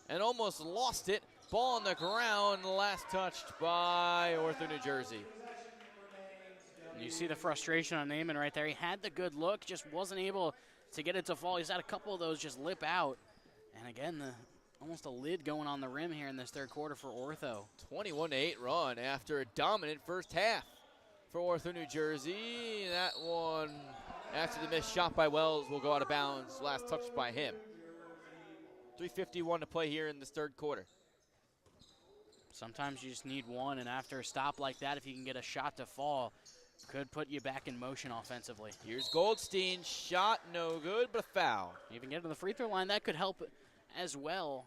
And almost lost it. Ball on the ground, last touched by Ortho, New Jersey. You see the frustration on Amon right there. He had the good look, just wasn't able to get it to fall. He's had a couple of those just lip out. And again, almost a lid going on the rim here in this third quarter for Ortho. 21-8 run after a dominant first half for Ortho, New Jersey. That one after the missed shot by Wells will go out of bounds. Last touch by him. 3:51 to play here in this third quarter. Sometimes you just need one, and after a stop like that, if you can get a shot to fall, could put you back in motion offensively. Here's Goldstein. Shot no good, but a foul. Even get to the free throw line, that could help as well.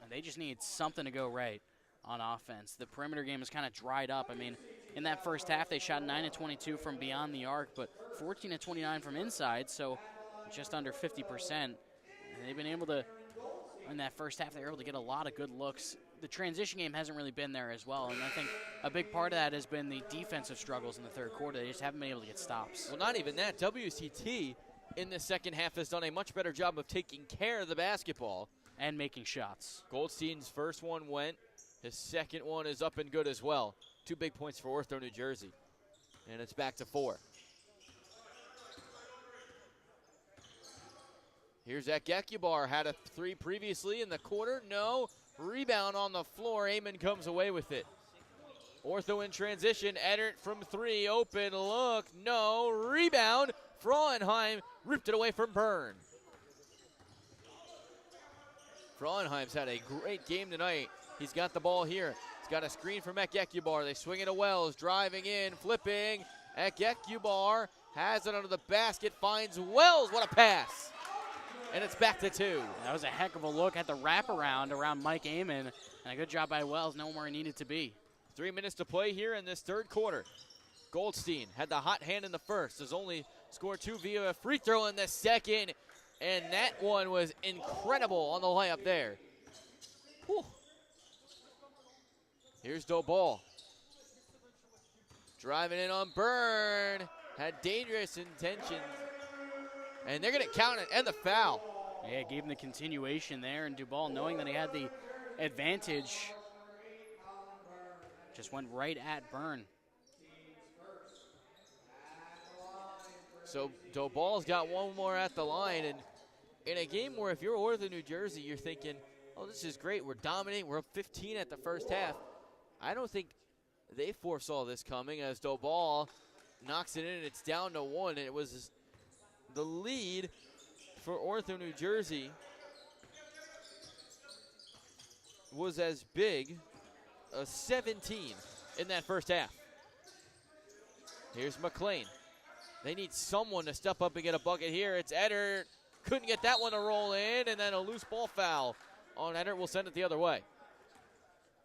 And they just need something to go right on offense. The perimeter game has kind of dried up. I mean, in that first half, they shot 9 of 22 from beyond the arc, but 14 of 29 from inside, so just under 50%. And they've been able to, in that first half, they were able to get a lot of good looks. The transition game hasn't really been there as well, and I think a big part of that has been the defensive struggles in the third quarter. They just haven't been able to get stops. Well, not even that. WCT in the second half has done a much better job of taking care of the basketball. And making shots. Goldstein's first one went. His second one is up and good as well. 2 big points for Ortho, New Jersey. And it's back to 4. Here's Ekekubar. Had a 3 previously in the quarter. No. Rebound on the floor. Amon comes away with it. Ortho in transition. Eddert from 3. Open look. No. Rebound. Frauenheim ripped it away from Byrne. Frauenheim's had a great game tonight. He's got the ball here. He's got a screen from Ekekubar. They swing it to Wells. Driving in. Flipping. Ekekubar has it under the basket. Finds Wells. What a pass. And it's back to 2. That was a heck of a look at the wraparound around Mike Amon. And a good job by Wells. No where he needed to be. 3 minutes to play here in this third quarter. Goldstein had the hot hand in the first. Has only scored 2 via a free throw in the second. And that one was incredible on the layup there. Whew. Here's Dobal. Driving in on Byrne. Had dangerous intentions. And they're going to count it and the foul. Yeah, gave him the continuation there. And Dubal, knowing that he had the advantage, just went right at Byrne. So Dobal's got one more at the line, and in a game where if you're Ortho, New Jersey, you're thinking, oh, this is great. We're dominating. We're up 15 at the first half. I don't think they foresaw this coming as Dobal knocks it in, and it's down to 1. And it was the lead for Ortho, New Jersey was as big as 17 in that first half. Here's McLean. They need someone to step up and get a bucket here. It's Eddert. Couldn't get that one to roll in, and then a loose ball foul on Eddert will send it the other way.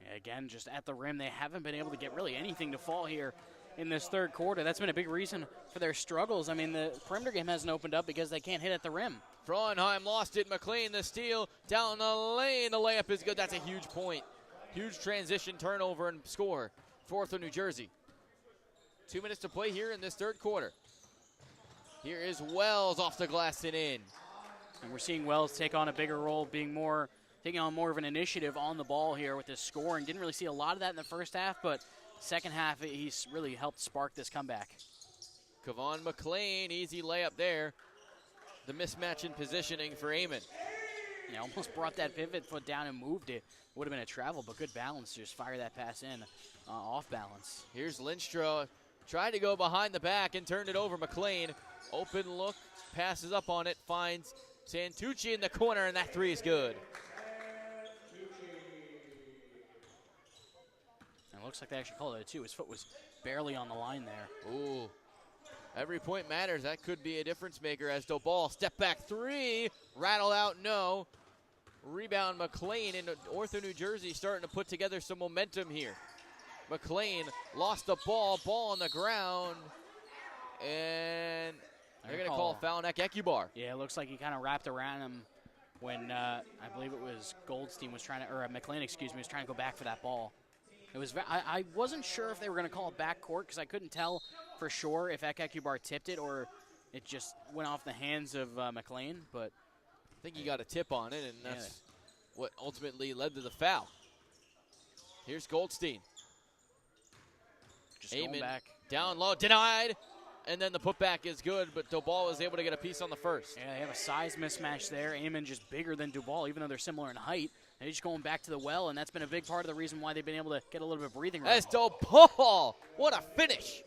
Yeah, again, just at the rim, they haven't been able to get really anything to fall here in this third quarter. That's been a big reason for their struggles. I mean, the perimeter game hasn't opened up because they can't hit at the rim. Frauenheim lost it. McLean the steal down the lane. The layup is good. That's a huge point. Huge transition turnover and score for Ortho, New Jersey. 2 minutes to play here in this third quarter. Here is Wells off the glass and in. And we're seeing Wells take on a bigger role, taking on more of an initiative on the ball here with his scoring. Didn't really see a lot of that in the first half, but second half he's really helped spark this comeback. Kevon McLean, easy layup there. The mismatch in positioning for Amon. Yeah, almost brought that pivot foot down and moved it. Would have been a travel, but good balance to just fire that pass in off balance. Here's Lindstrom. Tried to go behind the back and turned it over. McLean, open look, passes up on it, finds Santucci in the corner, and that 3 is good. And it looks like they actually called it a 2. His foot was barely on the line there. Ooh. Every point matters. That could be a difference maker as Dobal step back 3, rattle out, no. Rebound McLean, and Ortho, New Jersey starting to put together some momentum here. McLean lost the ball on the ground, and they're going to call a foul on Ekekubar. Yeah, it looks like he kind of wrapped around him when I believe it was Goldstein was trying to, or McLean, excuse me, was trying to go back for that ball. It was. I wasn't sure if they were going to call it backcourt because I couldn't tell for sure if Ekekubar tipped it or it just went off the hands of McLean. But I think he got a tip on it, and that's what ultimately led to the foul. Here's Goldstein. Just going back. Down low, denied, and then the putback is good, but Dobal was able to get a piece on the first. Yeah, they have a size mismatch there. Amon just bigger than Dubal, even though they're similar in height. And he's just going back to the well, and that's been a big part of the reason why they've been able to get a little bit of breathing room. That's Dobal. What a finish.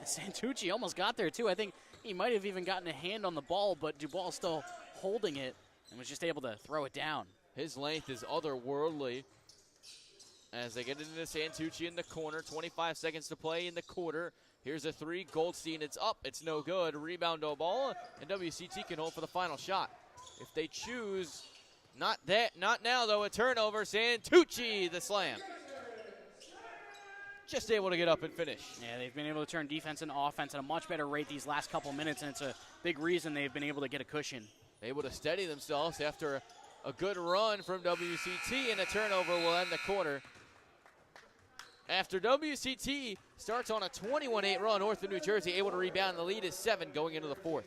Santucci almost got there, too. I think he might have even gotten a hand on the ball, but Dubois still holding it and was just able to throw it down. His length is otherworldly. As they get into Santucci in the corner, 25 seconds to play in the quarter. Here's a three, Goldstein, it's up, it's no good. Rebound to ball, and WCT can hold for the final shot. If they choose, not now though, a turnover. Santucci, the slam. Just able to get up and finish. Yeah, they've been able to turn defense into offense at a much better rate these last couple minutes, and it's a big reason they've been able to get a cushion. Able to steady themselves after a good run from WCT, and a turnover will end the quarter. After WCT starts on a 21-8 run, Ortho-New Jersey able to rebound. The lead is 7 going into the fourth.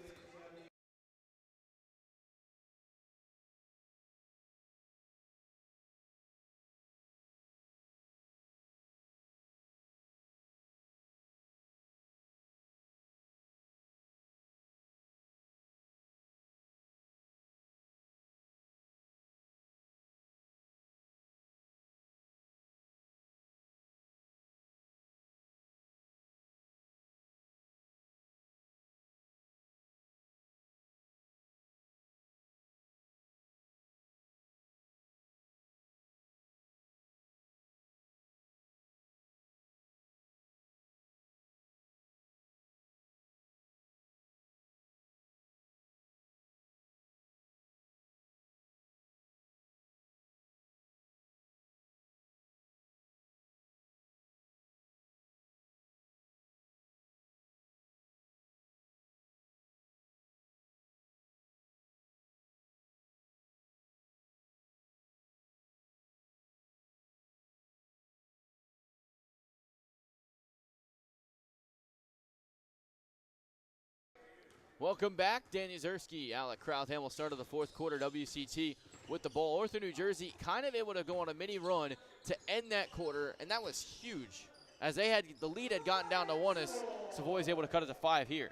Welcome back. Danny Zerski, Alec Crowtham will start of the fourth quarter. WCT with the ball. Ortho-New Jersey kind of able to go on a mini run to end that quarter, and that was huge. As the lead had gotten down to 1, as Savoy's able to cut it to 5 here.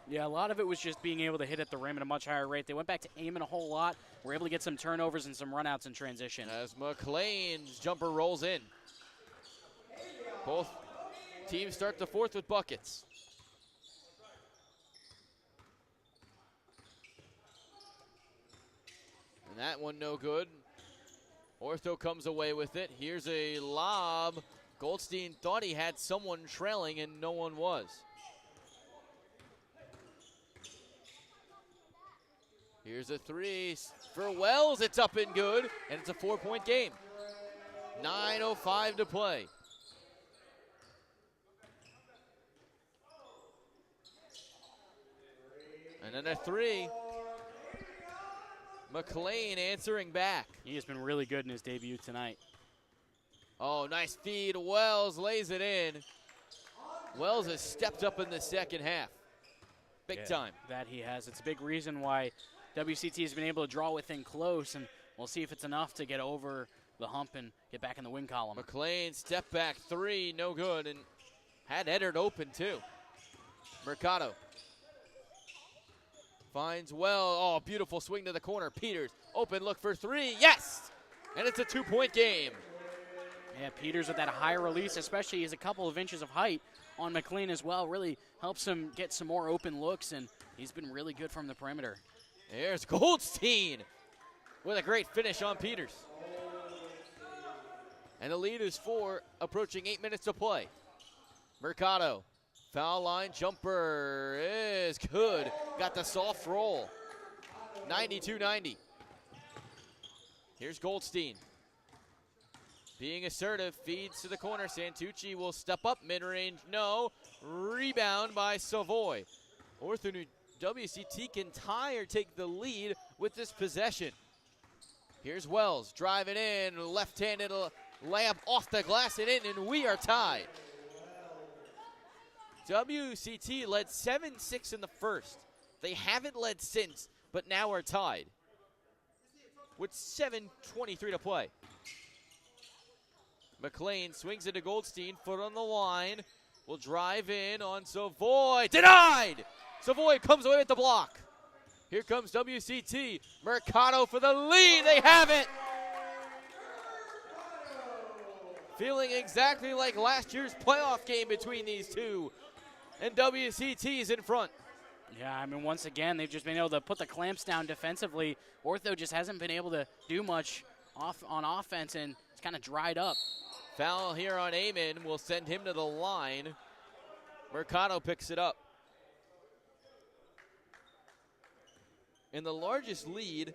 Yeah, a lot of it was just being able to hit at the rim at a much higher rate. They went back to aiming a whole lot. Were able to get some turnovers and some runouts in transition. As McLean's jumper rolls in. Both teams start the fourth with buckets. And that one no good. Ortho comes away with it. Here's a lob. Goldstein thought he had someone trailing, and no one was. Here's a three for Wells. It's up and good, and it's a 4-point game. 9:05 to play. And then a three. McLean answering back. He has been really good in his debut tonight. Oh, nice feed. Wells lays it in. Wells has stepped up in the second half. Big time. That he has. It's a big reason why WCT has been able to draw within close, and we'll see if it's enough to get over the hump and get back in the win column. McLean step back three, no good, and had Eddard open too. Mercado finds oh, beautiful swing to the corner. Peters, open look for three, yes! And it's a 2-point game. Yeah, Peters with that high release, especially he's a couple of inches of height on McLean as well, really helps him get some more open looks, and he's been really good from the perimeter. There's Goldstein with a great finish on Peters. And the lead is 4, approaching 8 minutes to play. Mercado, foul line jumper is good. Got the soft roll. 92-90. Here's Goldstein. Being assertive, feeds to the corner. Santucci will step up mid-range. No. Rebound by Savoy. Ortho-New WCT can tie or take the lead with this possession. Here's Wells driving in, left-handed layup off the glass and in, and we are tied. WCT led 7-6 in the first. They haven't led since, but now are tied with 7:23 to play. McLean swings it to Goldstein, foot on the line, will drive in on Savoy, denied! Savoy comes away with the block. Here comes WCT, Mercado for the lead, they have it! Feeling exactly like last year's playoff game between these two, and WCT is in front. Yeah, I mean, once again, they've just been able to put the clamps down defensively. Ortho just hasn't been able to do much on offense, and it's kind of dried up. Foul here on Amon will send him to the line. Mercado picks it up. In the largest lead,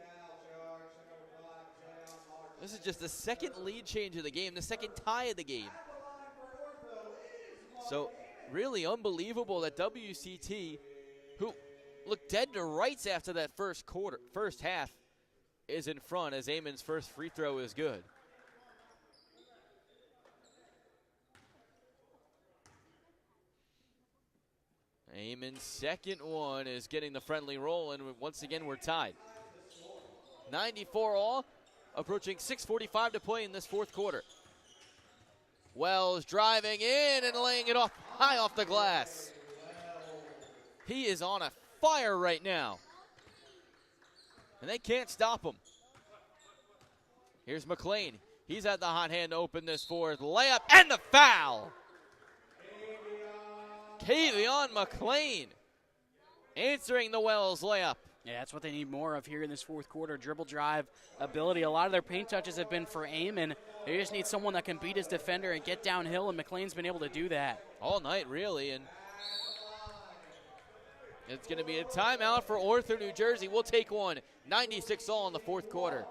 this is just the second lead change of the game, the second tie of the game. So really unbelievable that WCT, who looked dead to rights after that first half, is in front as Amon's first free throw is good. Amon's second one is getting the friendly roll, and once again we're tied. 94 all, approaching 6:45 to play in this fourth quarter. Wells driving in and laying it off high off the glass. He is on a fire right now, and they can't stop him. Here's McLean. He's had the hot hand to open this fourth. Layup and the foul. Kavion McLean answering the Wells layup. Yeah, that's what they need more of here in this fourth quarter. Dribble drive ability. A lot of their paint touches have been for Amon. They just need someone that can beat his defender and get downhill, and McLean's been able to do that. All night, really, and it's going to be a timeout for Ortho, New Jersey. We'll take one. 96 all in the fourth quarter.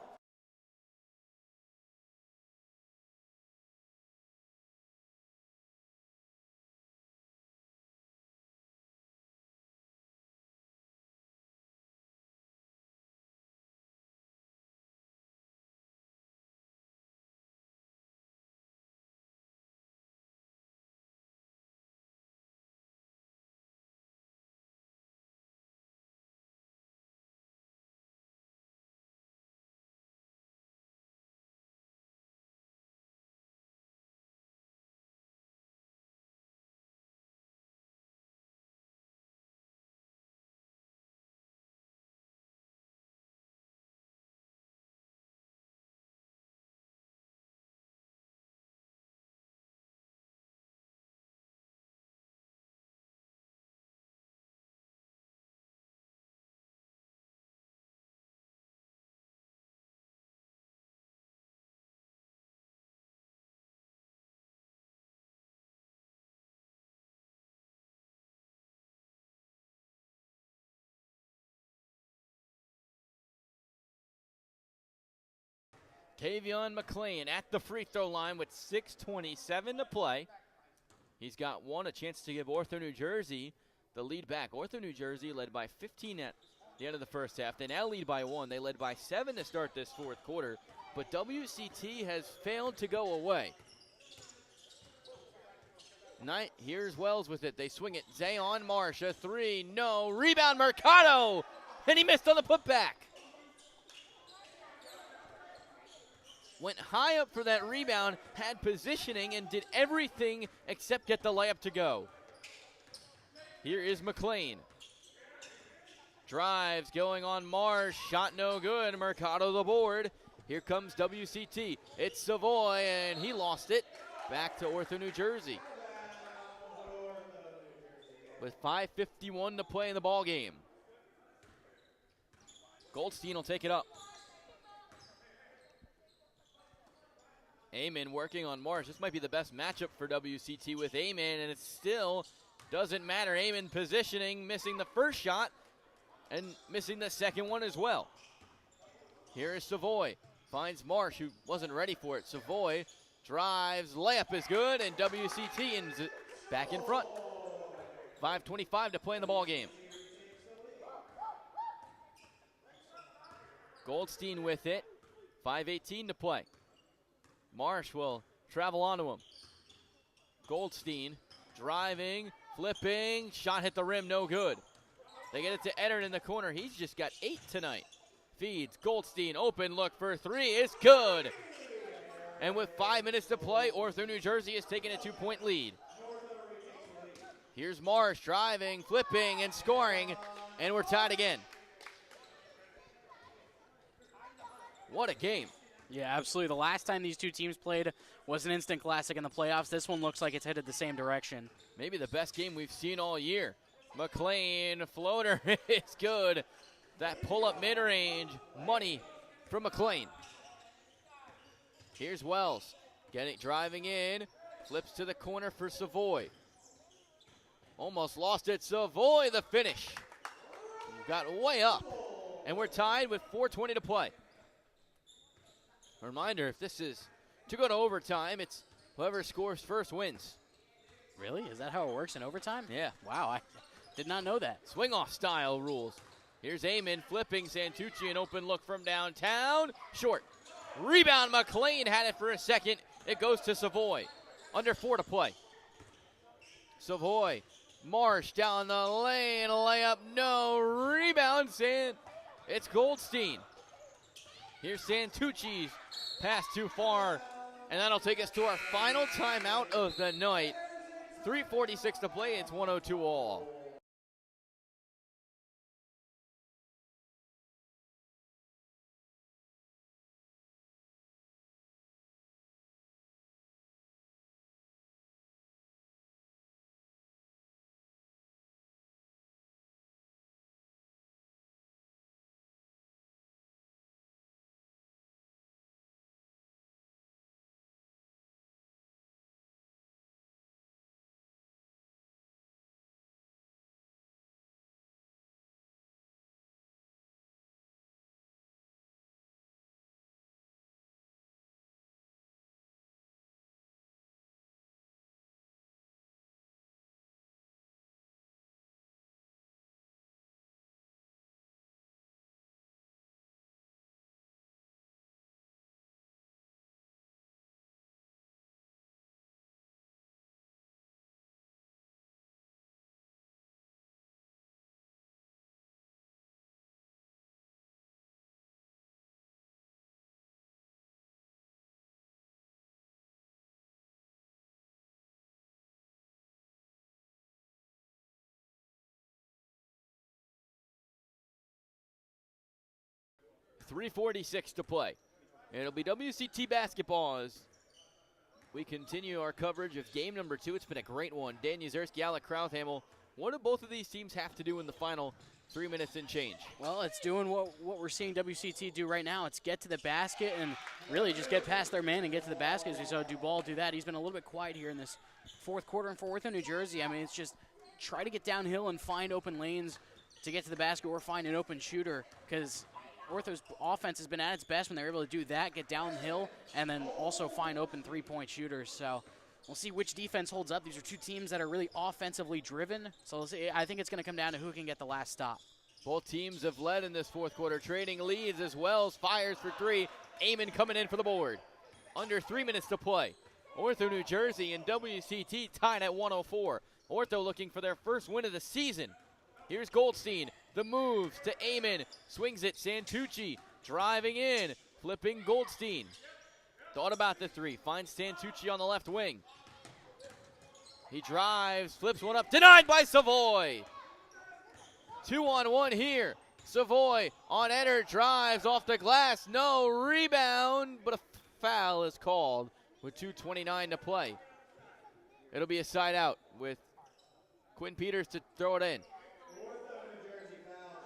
Kavion McLean at the free throw line with 6:27 to play. He's got a chance to give Ortho, New Jersey the lead back. Ortho, New Jersey led by 15 at the end of the first half. They now lead by 1. They led by 7 to start this fourth quarter, but WCT has failed to go away. Here's Wells with it. They swing it. Zayon Marsh, a three, no. Rebound Mercado, and he missed on the putback. Went high up for that rebound, had positioning, and did everything except get the layup to go. Here is McLean. Drives, going on Marsh, shot no good, Mercado the board. Here comes WCT. It's Savoy, and he lost it. Back to Ortho, New Jersey. With 5:51 to play in the ball game. Goldstein will take it up. Amon working on Marsh. This might be the best matchup for WCT with Amon, and it still doesn't matter. Amon positioning, missing the first shot, and missing the second one as well. Here is Savoy. Finds Marsh, who wasn't ready for it. Savoy drives, layup is good, and WCT is back in front. 5:25 to play in the ball game. Goldstein with it. 5:18 to play. Marsh will travel onto him. Goldstein driving, flipping, shot hit the rim, no good. They get it to Eddard in the corner. He's just got 8 tonight. Feeds, Goldstein, open look for 3, it's good. And with 5 minutes to play, Ortho, New Jersey is taking a 2-point lead. Here's Marsh driving, flipping, and scoring, and we're tied again. What a game. Yeah, absolutely. The last time these two teams played was an instant classic in the playoffs. This one looks like it's headed the same direction. Maybe the best game we've seen all year. McLean floater is good. That pull-up mid-range, money from McLean. Here's Wells, driving in, flips to the corner for Savoy. Almost lost it, Savoy, the finish. Got way up, and we're tied with 4:20 to play. A reminder, if this is to go to overtime, it's whoever scores first wins. Really? Is that how it works in overtime? Yeah. Wow, I did not know that. Swing-off style rules. Here's Amon flipping Santucci, an open look from downtown. Short. Rebound, McLean had it for a second. It goes to Savoy. Under 4 to play. Savoy. Marsh down the lane. Layup, no. Rebound, it's Goldstein. Here's Santucci's pass too far. And that'll take us to our final timeout of the night. 3:46 to play. It's 102 all. .346 to play. And it'll be WCT basketball as we continue our coverage of game number 2. It's been a great one. Dan Yuzerski, Alec Krauthamel. What do both of these teams have to do in the final 3 minutes and change? Well, it's doing what we're seeing WCT do right now. It's get to the basket and really just get past their man and get to the basket, as we saw Duval do that. He's been a little bit quiet here in this fourth quarter and for Ortho-New Jersey. I mean, it's just try to get downhill and find open lanes to get to the basket or find an open shooter, because Ortho's offense has been at its best when they're able to do that, get downhill, and then also find open three-point shooters. So we'll see which defense holds up. These are two teams that are really offensively driven. So we'll see. I think it's going to come down to who can get the last stop. Both teams have led in this fourth quarter, trading leads as Wells fires for 3. Amon coming in for the board. Under 3 minutes to play. Ortho-New Jersey and WCT tied at 104. Ortho looking for their first win of the season. Here's Goldstein. The moves to Amon. Swings it. Santucci driving in. Flipping Goldstein. Thought about the 3. Finds Santucci on the left wing. He drives. Flips one up. Denied by Savoy. 2-on-1 here. Savoy on Eder. Drives off the glass. No rebound. But a foul is called with 2:29 to play. It'll be a side out with Quinn Peters to throw it in.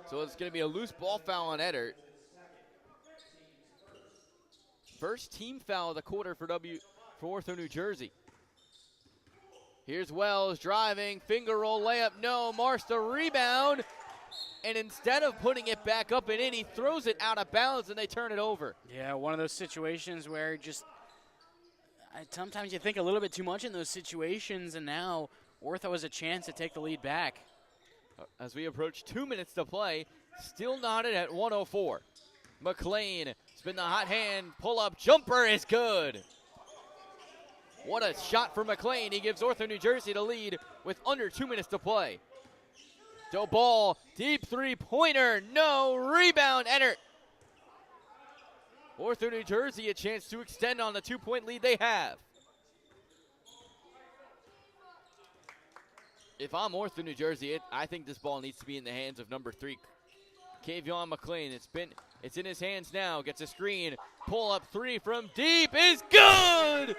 So it's going to be a loose ball foul on Eder. First team foul of the quarter for Ortho-New Jersey. Here's Wells driving, finger roll layup, no. Marsh the rebound, and instead of putting it back up and in, he throws it out of bounds and they turn it over. Yeah, one of those situations where just sometimes you think a little bit too much in those situations, and now Ortho has a chance to take the lead back. As we approach 2 minutes to play, still knotted at 104. McLean spin the hot hand, pull up jumper is good. What a shot for McLean. He gives Ortho-New Jersey the lead with under 2 minutes to play. Ball, deep three-pointer, no. Rebound, Eder. Ortho-New Jersey a chance to extend on the 2-point lead they have. If I'm Ortho-New Jersey, I think this ball needs to be in the hands of number 3, Kavion McLean. It's in his hands now. Gets a screen. Pull up 3 from deep is good.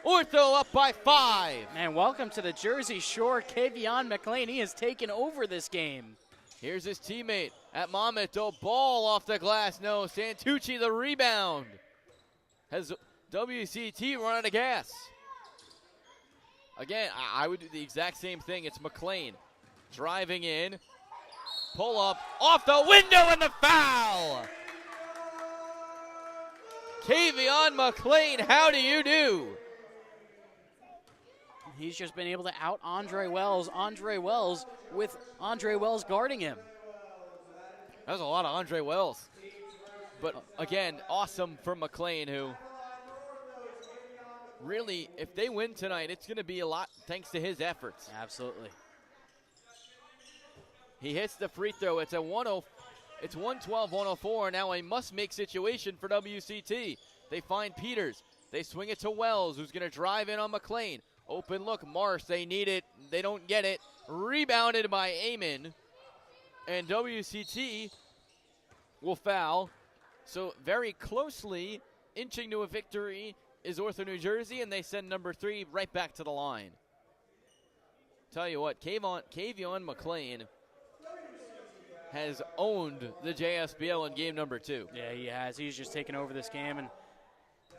Ortho up by 5. And welcome to the Jersey Shore, Kavion McLean. He has taken over this game. Here's his teammate at Monmouth. The ball off the glass. No, Santucci the rebound. Has WCT run out of gas? Again, I would do the exact same thing. It's McLean driving in. Pull up off the window and the foul. Kavion McLean, how do you do? He's just been able to out Andre Wells. Andre Wells with Andre Wells guarding him. That was a lot of Andre Wells. But again, awesome from McLean, who really, if they win tonight, it's going to be a lot thanks to his efforts. Absolutely. He hits the free throw. It's 112-104. Now a must-make situation for WCT. They find Peters. They swing it to Wells, who's going to drive in on McLean. Open look, Marsh. They need it. They don't get it. Rebounded by Amon. And WCT will foul. So very closely inching to a victory is Ortho-New Jersey, and they send number 3 right back to the line. Tell you what, Kavion McLean has owned the JSBL in game number 2. Yeah, he has. He's just taken over this game, and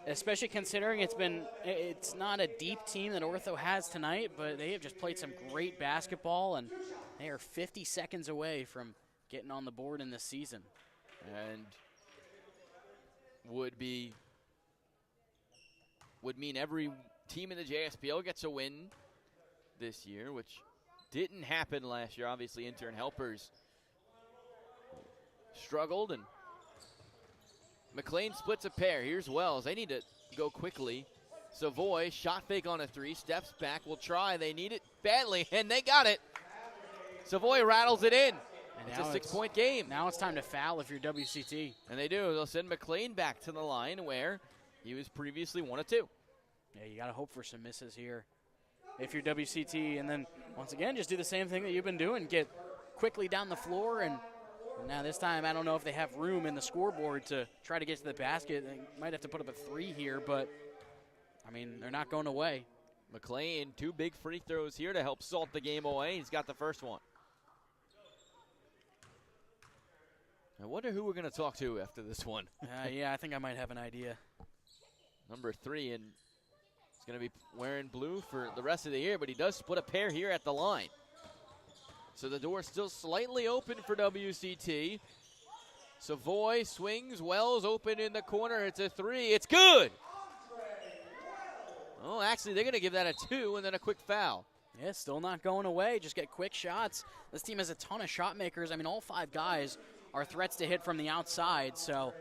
especially considering it's not a deep team that Ortho has tonight, but they have just played some great basketball, and they are 50 seconds away from getting on the board in this season. And would mean every team in the JSPL gets a win this year, which didn't happen last year. Obviously, intern helpers struggled, and McLean splits a pair. Here's Wells. They need to go quickly. Savoy, shot fake on a 3, steps back, will try. They need it badly, and they got it. Savoy rattles it in. It's a 6-point game. Now it's time to foul if you're WCT. And they do. They'll send McLean back to the line where he was previously 1 of 2. Yeah, you got to hope for some misses here if you're WCT. And then, once again, just do the same thing that you've been doing. Get quickly down the floor. And now this time, I don't know if they have room in the scoreboard to try to get to the basket. They might have to put up a 3 here, but, I mean, they're not going away. McLean, 2 big free throws here to help salt the game away. He's got the first one. I wonder who we're going to talk to after this one. Yeah, I think I might have an idea. Number 3, and he's going to be wearing blue for the rest of the year, but he does split a pair here at the line. So the door is still slightly open for WCT. Savoy swings, Wells open in the corner. It's a 3. It's good. Oh, actually, they're going to give that a 2 and then a quick foul. Yeah, still not going away. Just get quick shots. This team has a ton of shot makers. I mean, all 5 guys are threats to hit from the outside, so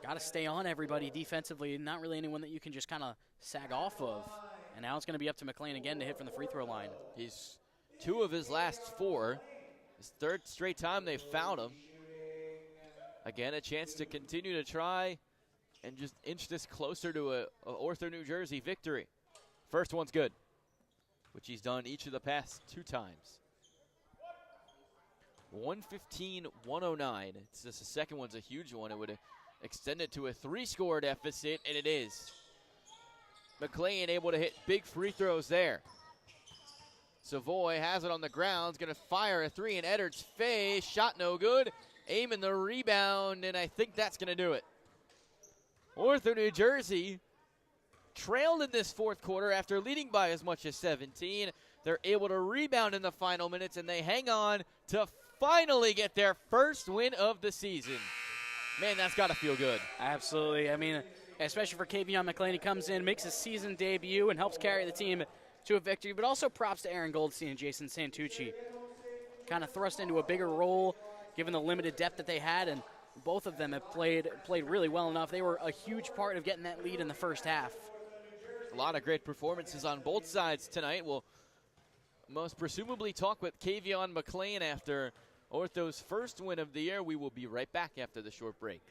got to stay on everybody defensively. Not really anyone that you can just kind of sag off of. And now it's going to be up to McLean again to hit from the free throw line. He's 2 of his last 4. His 3rd straight time they fouled him. Again, a chance to continue to try and just inch this closer to a Ortho-New Jersey victory. First one's good, which he's done each of the past 2 times. 115-109. It's just the second one's a huge one. It would extend it to a 3-score deficit, and it is. McLean able to hit big free throws there. Savoy has it on the ground. He's going to fire a 3 in Eddards' face. Shot no good. Aiming the rebound, and I think that's going to do it. Ortho-New Jersey trailed in this 4th quarter after leading by as much as 17. They're able to rebound in the final minutes, and they hang on to finally get their first win of the season. Man, that's got to feel good. Absolutely. I mean, especially for Kavion McLean, he comes in, makes his season debut, and helps carry the team to a victory. But also props to Aaron Goldstein and Jason Santucci. Kind of thrust into a bigger role, given the limited depth that they had, and both of them have played really well enough. They were a huge part of getting that lead in the first half. A lot of great performances on both sides tonight. We'll most presumably talk with Kavion McLean after Ortho's first win of the year. We will be right back after the short break.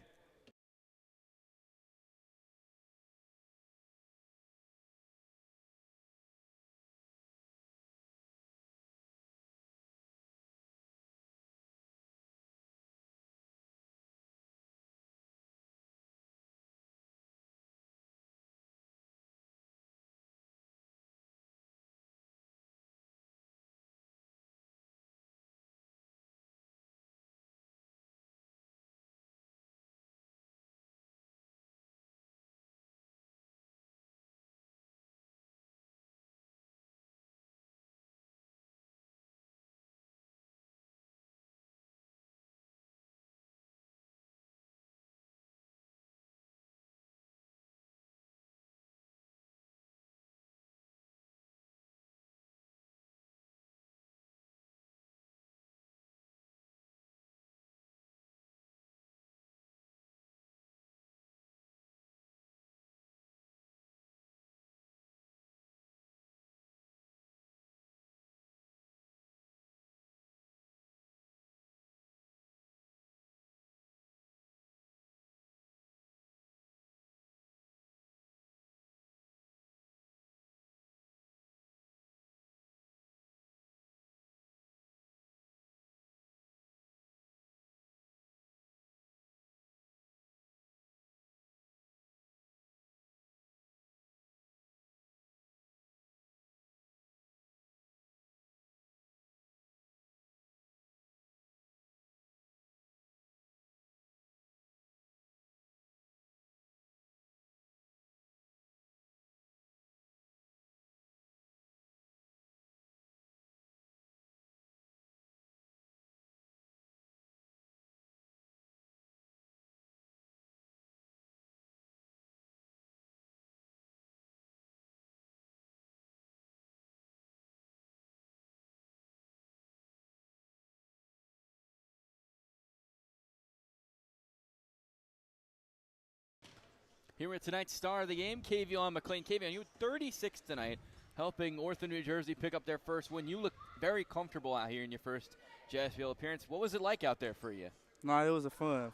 Here with tonight's star of the game, Kavion McLean. Kavion, you had 36 tonight, helping Ortho, New Jersey pick up their first win. You look very comfortable out here in your first JSBL appearance. What was it like out there for you? No, it was a fun,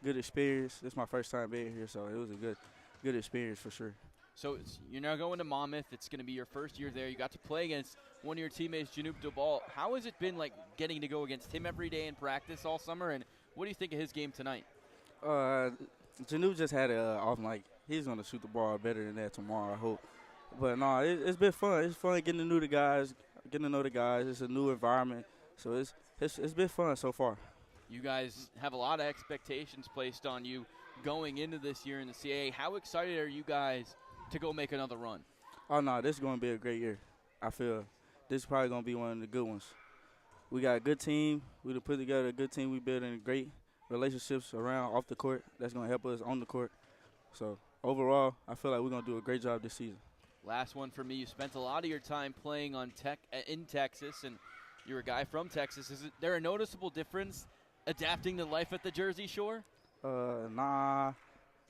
good experience. This is my first time being here, so it was a good experience for sure. So you're now going to Monmouth. It's going to be your first year there. You got to play against one of your teammates, Janoop Dubal. How has it been like getting to go against him every day in practice all summer, and what do you think of his game tonight? Janoop just had off like he's going to shoot the ball better than that tomorrow, I hope. But no, it's been fun. It's fun getting to know the guys. It's a new environment, so it's been fun so far. You guys have a lot of expectations placed on you going into this year in the CAA. How excited are you guys to go make another run? Oh, no, this is going to be a great year. I feel this is probably going to be one of the good ones. We got a good team. We done put together a good team. We building great relationships around off the court. That's going to help us on the court. So, overall, I feel like we're going to do a great job this season. Last one for me. You spent a lot of your time playing in Texas, and you're a guy from Texas. Is there a noticeable difference adapting to life at the Jersey Shore? Nah.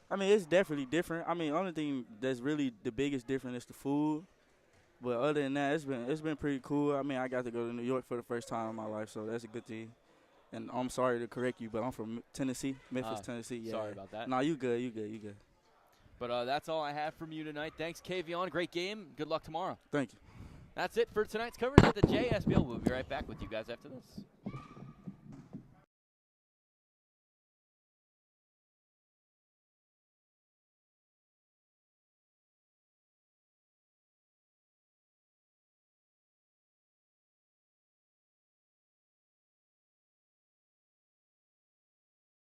I mean, it's definitely different. I mean, the only thing that's really the biggest difference is the food. But other than that, it's been pretty cool. I mean, I got to go to New York for the first time in my life, so that's a good thing. And I'm sorry to correct you, but I'm from Tennessee, Memphis, Tennessee. Yeah. Sorry about that. No, you good. But that's all I have from you tonight. Thanks, Kavion. Great game. Good luck tomorrow. Thank you. That's it for tonight's coverage at the JSBL. We'll be right back with you guys after this.